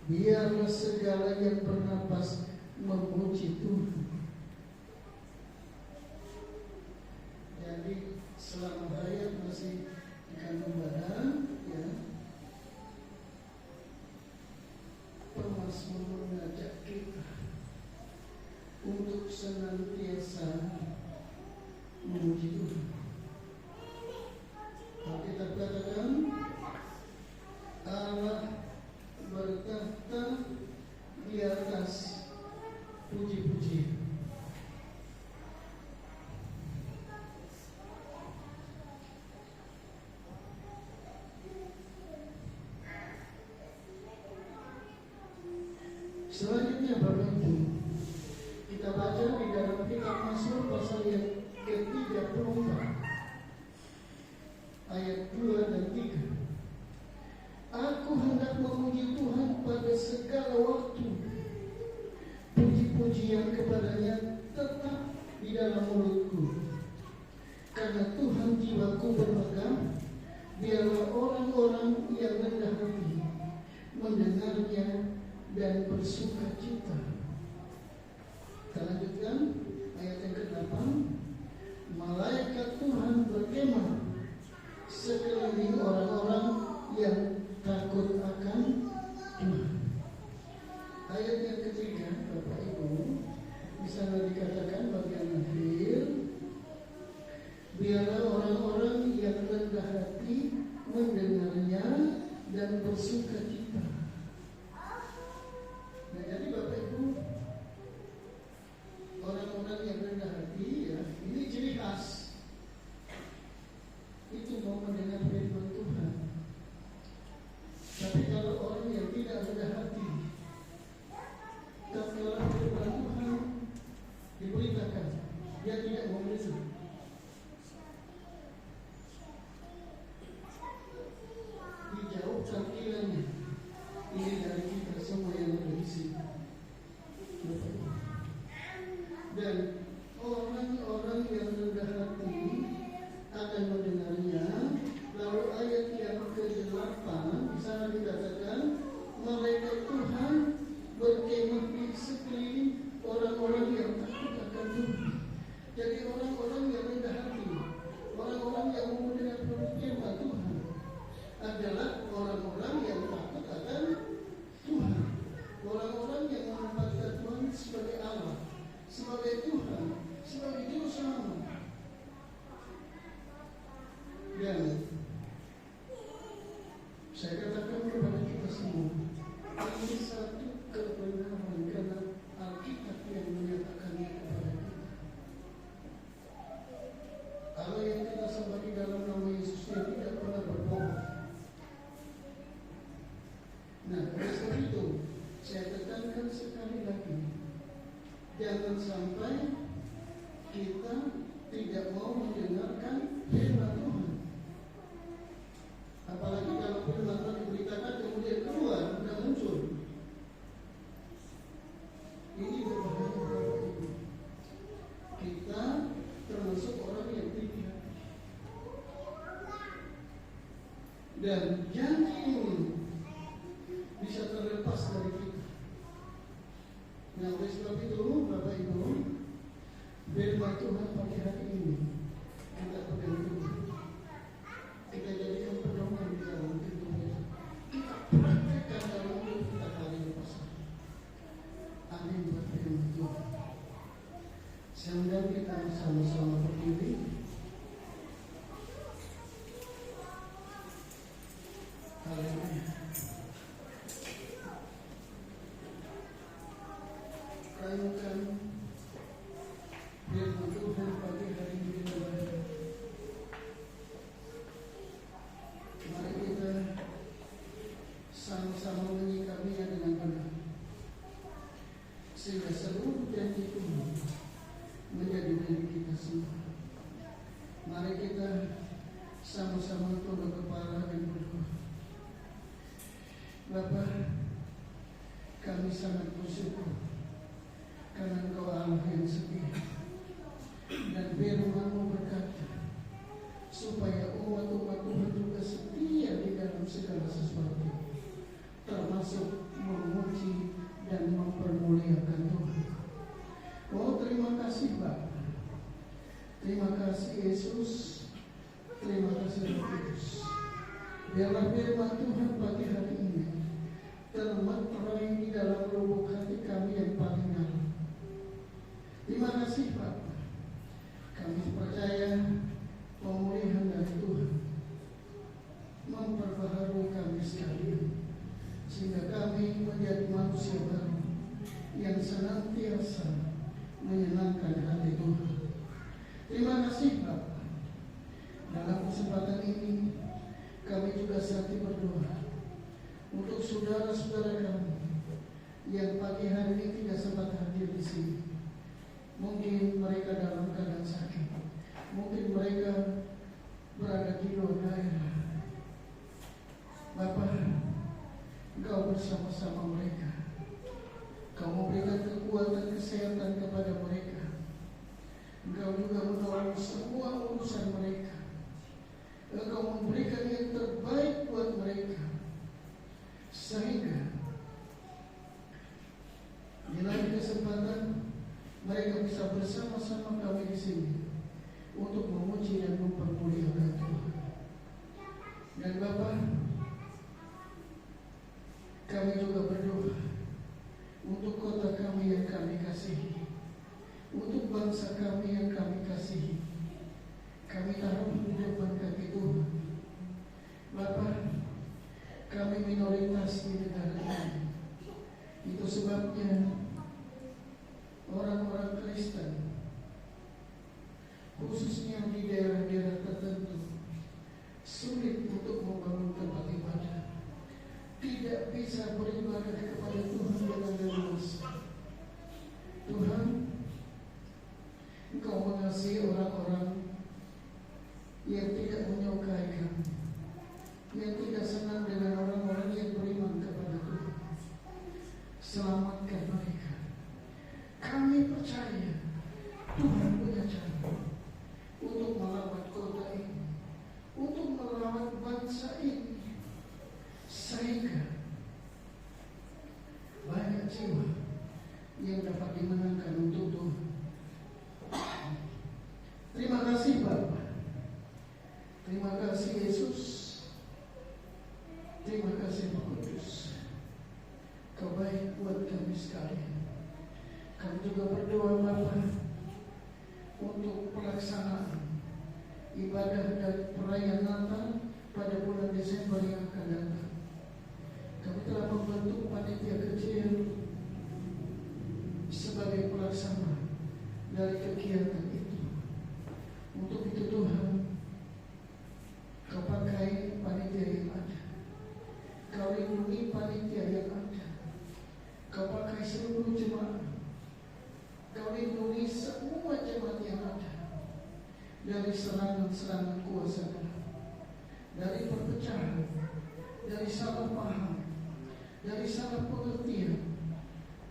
Biarlah segala yang bernapas memuji Tuhan. Jadi selama hayat masih di kandung badan, ya, Pemasmur mengajak kita untuk senantiasa memuji Tuhan. Alkitab katakan Allah bertahta di atas puji-pujian. Selanjutnya Bapak Ibu, kita baca di dalam kitab Mazmur pasal yang ke-34 ayat 2 dan 3. Aku hendak memuji Tuhan pada segala waktu, puji-pujian kepadanya tetap di dalam mulutku. Karena Tuhan jiwaku bermegah, biarlah orang-orang yang rendah hati mendengarnya dan bersuka cita. Kita lanjutkan ayat yang ke-8. Malaikat Tuhan berkemah sekeliling orang-orang yang takut akan Tuhan. Ayat yang ketiga, Bapak Ibu, di sana dikatakan bagian akhir, biarlah orang-orang yang rendah hati mendengarnya dan bersuka cita. Nah, jadi Bapak Ibu, orang-orang yang rendah hati, ya, ini ciri khas. Itu mau mendengar firman Tuhan. Tapi kalau orang yang tidak rendah hati, tatkala firman Tuhan diberitakan, dia tidak mau mendengar. Dijauhkan kiranya Dan saya katakan kepada kita semua, ini satu kebenaran karena Alkitab yang menyatakannya kepada kita. Allah yang kita sembah di dalam nama Yesus yang tidak pernah berbohong. Nah, oleh sebab itu saya tekankan sekali lagi, jangan sampai kita tidak mau mendengarkan firman Tuhan. Apalagi kalau firman Tuhan diberitakan kemudian keluar dan muncul. Ini berbahaya Bapak Ibu. Kita termasuk orang yang tinggi hati. Dan janji ini bisa terlepas dari kita. Nah, oleh sebab itu Bapak Ibu, firman Tuhan pagi hari ini kita pegang teguh. Kita jadikan pedoman di dalam hidup kita. Kita praktekkan dalam hidup kita hari lepas hari. Amin buat firman Tuhan. Sehingga kita sama-sama berdiri. Haleluya. Renungkan firman Tuhan pagi hari ini. Mari kita sama-sama menyikapinya dengan benar, sehingga seluruh janji Tuhan menjadi milik kita semua. Mari kita sama-sama tunduk kepala dan berdoa. Bapa, kami sangat bersyukur karena Engkau Allah yang setia, dan firman-Mu berkata supaya umat-umat Tuhan juga setia di dalam segala sesuatu, termasuk memuji dan mempermuliakan Tuhan. Oh, terima kasih Bapa, terima kasih Yesus, terima kasih Roh Kudus. Biarlah firman Tuhan pagi hari ini termeterai di dalam lubuk hati kami yang paling dalam. Terima kasih Bapa. Kami percaya pemulihan dari Tuhan memperbaharui kami sekalian, sehingga kami menjadi manusia baru yang senantiasa menyenangkan hati Tuhan. Terima kasih Bapa. Dalam kesempatan ini kami juga sakti berdoa untuk saudara-saudara kami yang pagi hari ini tidak sempat hadir di sini. Mungkin mereka dalam keadaan sakit, mungkin mereka berada di luar daerah. Bapa, Engkau bersama-sama mereka. Kau memberikan kekuatan kesehatan kepada mereka. Engkau juga menolong semua urusan mereka. Engkau memberikan yang terbaik buat mereka, sehingga di lain kesempatan mereka bisa bersama-sama kami di sini untuk memuji dan mempermuliakan Tuhan. Dan Bapa, kami juga berdoa untuk kota kami yang kami kasihi, untuk bangsa kami yang kami kasihi. Kami taruh di depan kaki Tuhan. Bapa, kami minoritas di negara ini. Itu sebabnya orang-orang Kristen, khususnya di daerah-daerah tertentu, sulit untuk membangun tempat ibadah, tidak bisa beribadah kepada Tuhan dengan leluasa. Tuhan, Engkau mengasihi orang-orang yang tidak menyukai kami, yang tidak senang dengan orang-orang yang beriman kepada Tuhan. Selamatkan mereka. Kami percaya Tuhan punya cara untuk merawat kota ini, untuk merawat bangsa ini, sehingga banyak jiwa yang dapat dimenangkan untuk Tuhan. Terima kasih Bapa. Terima kasih Yesus. Terima kasih Roh Kudus. Kau baik buat kami sekalian. Kami juga berdoa Bapa untuk pelaksanaan ibadah ibadah dari perayaan Natal pada bulan Desember yang akan datang. Kami telah membentuk panitia kecil sebagai pelaksana dari kegiatan itu. Untuk itu Tuhan, Kau pakai panitia yang ada, Kau lindungi panitia yang ada, Kau pakai seluruh jemaat, Kau lindungi semua jemaat yang ada dari serangan-serangan kuasa gelap, dari perpecahan, dari salah paham, dari salah pengertian,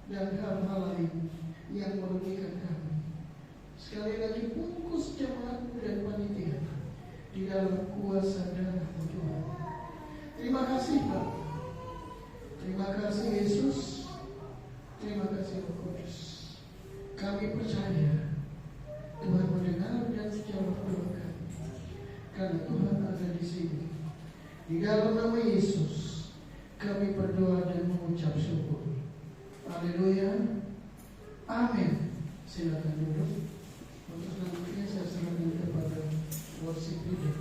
dan hal-hal lain yang merugikan kami. Sekali lagi bungkus jemaatmu dan panitia di dalam kuasa darah Tuhan. Terima kasih Pak. Terima kasih Yesus. Terima kasih Roh Kudus. Kami percaya Tuhan mendengar dan menjawab doa kami, karena Tuhan ada di sini. Di dalam nama Yesus kami berdoa dan mengucap syukur. Haleluya. Amin. Silakan duduk. Untuk selanjutnya saya serahkan kepada worship leader.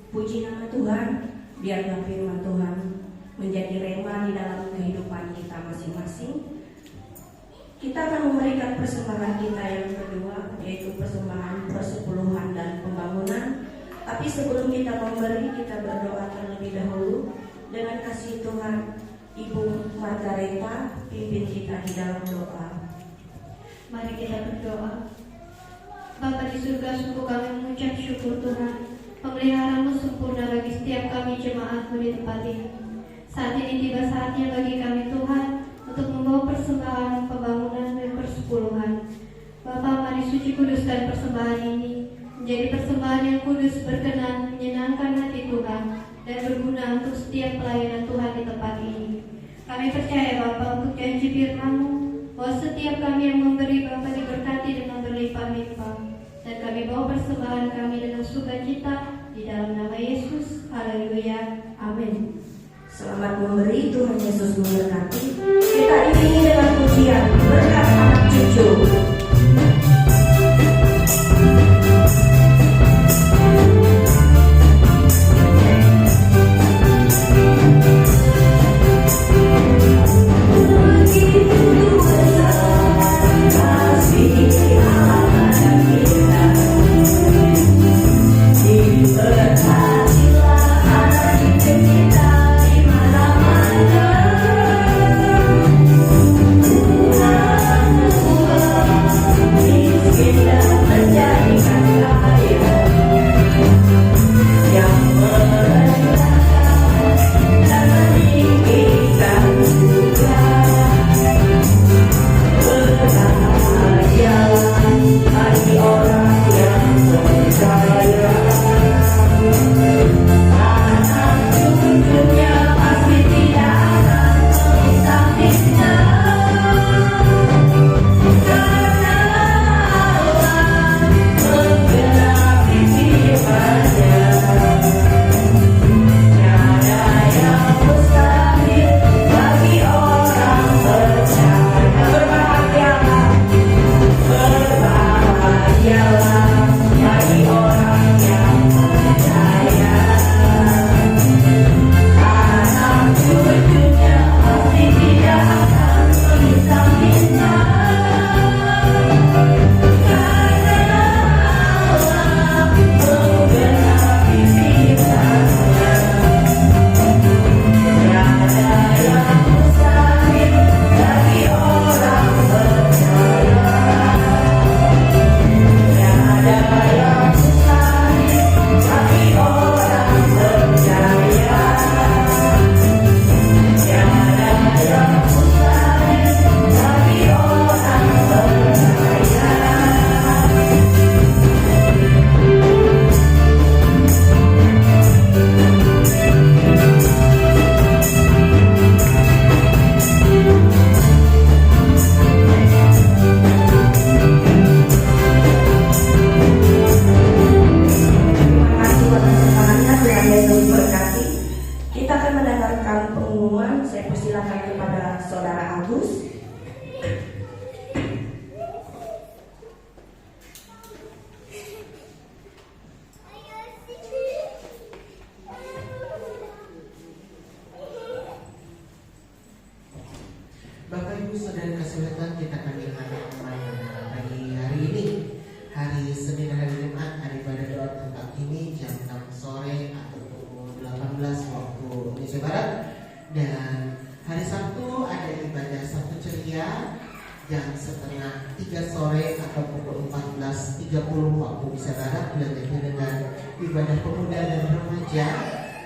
Puji nama Tuhan, biarlah firman Tuhan menjadi rema di dalam kehidupan kita masing-masing. Kita akan memberikan persembahan kita yang kedua, yaitu persembahan persepuluhan dan pembangunan. Tapi sebelum kita memberi, kita berdoa terlebih dahulu dengan kasih Tuhan. Ibu Margareta pimpin kita di dalam doa. Mari kita berdoa. Bapa di surga, sungguh kami mengucap syukur Tuhan, pemeliharamu sempurna bagi setiap kami jemaatmu di tempat ini. Saat ini tiba saatnya bagi kami Tuhan untuk membawa persembahan pembangunan dan persepuluhan. Bapa, mari suci kuduskan persembahan ini menjadi persembahan yang kudus, berkenan, menyenangkan hati Tuhan, dan berguna untuk setiap pelayanan Tuhan di tempat ini. Kami percaya Bapa untuk janji firman-Mu bahwa setiap kami yang memberi Bapa diberkati dengan berlimpah-limpah, dan kami bawa persembahan kami dengan sukacita di dalam nama Yesus. Haleluya. Amin. Selamat memberi, Tuhan Yesus memberkati. Kita iringi dengan pujian berkat anak cucu. It's persilakan kepada Saudara Agus. Bapak Ibu Saudara kasih kita akan dengarkan pagi hari ini, hari Senin hari Jumat, hari ibadah doa tempat ini jam 6 sore atau pukul 18 waktu Indonesia Barat, dan hari Sabtu ada ibadah Sabtu ceria jam setengah 3 sore atau pukul 14.30 waktu Indonesia Barat, dilanjutkan dengan ibadah pemuda dan remaja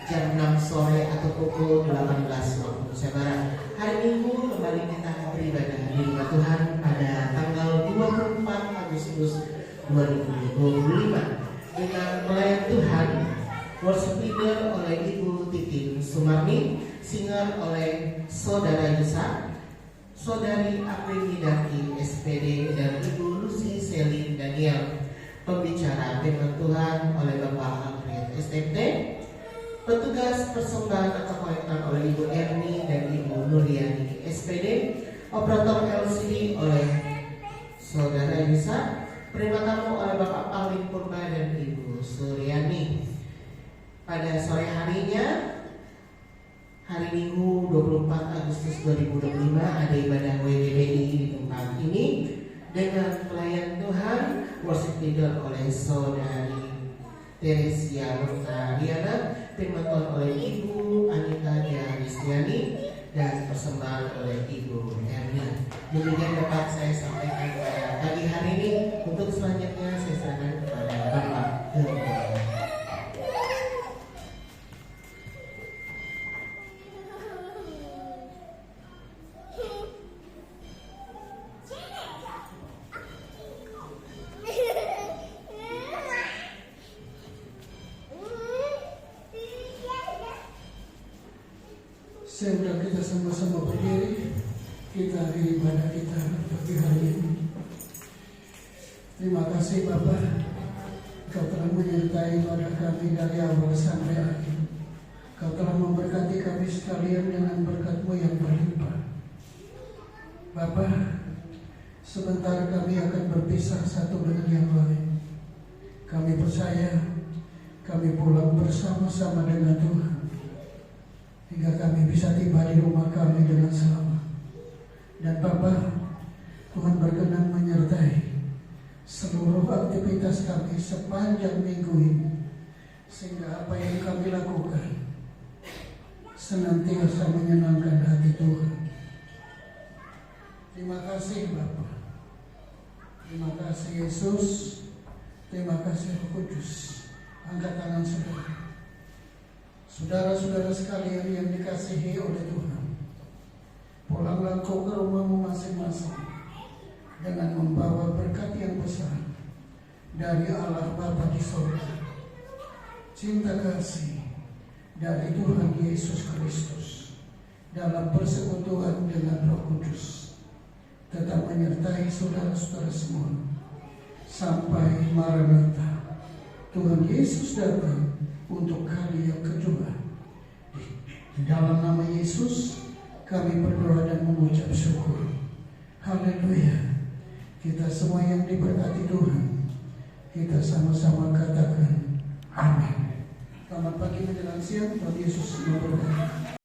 jam 6 sore atau pukul 18 waktu Indonesia Barat. Hari Minggu kembali kita beribadah di rumah Tuhan pada tanggal 24 Agustus 2025 dengan pelayan Tuhan, worship leader oleh Ibu Titin Sumarni, singer oleh Saudara Yusa, Saudari April Hidaki SPD, dan Ibu Lucy Selin Daniel. Pembicara firman Tuhan oleh Bapak Alfred STT. Petugas persembahan atau kolektan oleh Ibu Erni dan Ibu Nuriani SPD. Operator LCD oleh Saudara Yusa. Penerima tamu oleh Bapak Paulin Purba dan Ibu Suryani. Pada sore harinya, hari Minggu 24 Agustus 2025 ada ibadah WGBI di tempat ini dengan pelayan Tuhan, worship leader oleh Saudari Teresia Rotariana, firman Tuhan oleh Ibu Anita Diaristiani, dan persembahan oleh Ibu Erna. Demikian dapat saya sampaikan pada pagi hari ini. Untuk selanjutnya saya serahkan kepada Bapak Gembala. Sehingga kita sama-sama berdiri, kita akhiri ibadah kita pagi hari ini. Terima kasih Bapak, Kau telah menyertai pada kami dari awal sampai akhir. Kau telah memberkati kami sekalian dengan berkat-Mu yang berlimpah. Bapak, sebentar kami akan berpisah satu dengan yang lain. Kami percaya kami pulang bersama-sama dengan Tuhan, hingga kami bisa tiba di rumah kami dengan selamat. Dan Bapa, Tuhan berkenan menyertai seluruh aktivitas kami sepanjang minggu ini, sehingga apa yang kami lakukan senantiasa menyenangkan hati Tuhan. Terima kasih Bapa, terima kasih Yesus, terima kasih Roh Kudus. Angkat tangan saudara. Saudara-saudara sekalian yang dikasihi oleh Tuhan, pulanglah kau ke rumahmu masing-masing dengan membawa berkat yang besar dari Allah Bapa di surga, cinta kasih dari Tuhan Yesus Kristus dalam persekutuan dengan Roh Kudus tetap menyertai saudara-saudara semua sampai Maranatha. Tuhan Yesus datang untuk kali yang kedua. Di dalam nama Yesus kami berdoa dan mengucap syukur. Haleluya. Kita semua yang diberkati Tuhan, kita sama-sama katakan amin. Selamat pagi menjelang siang, Tuhan Yesus memberkati.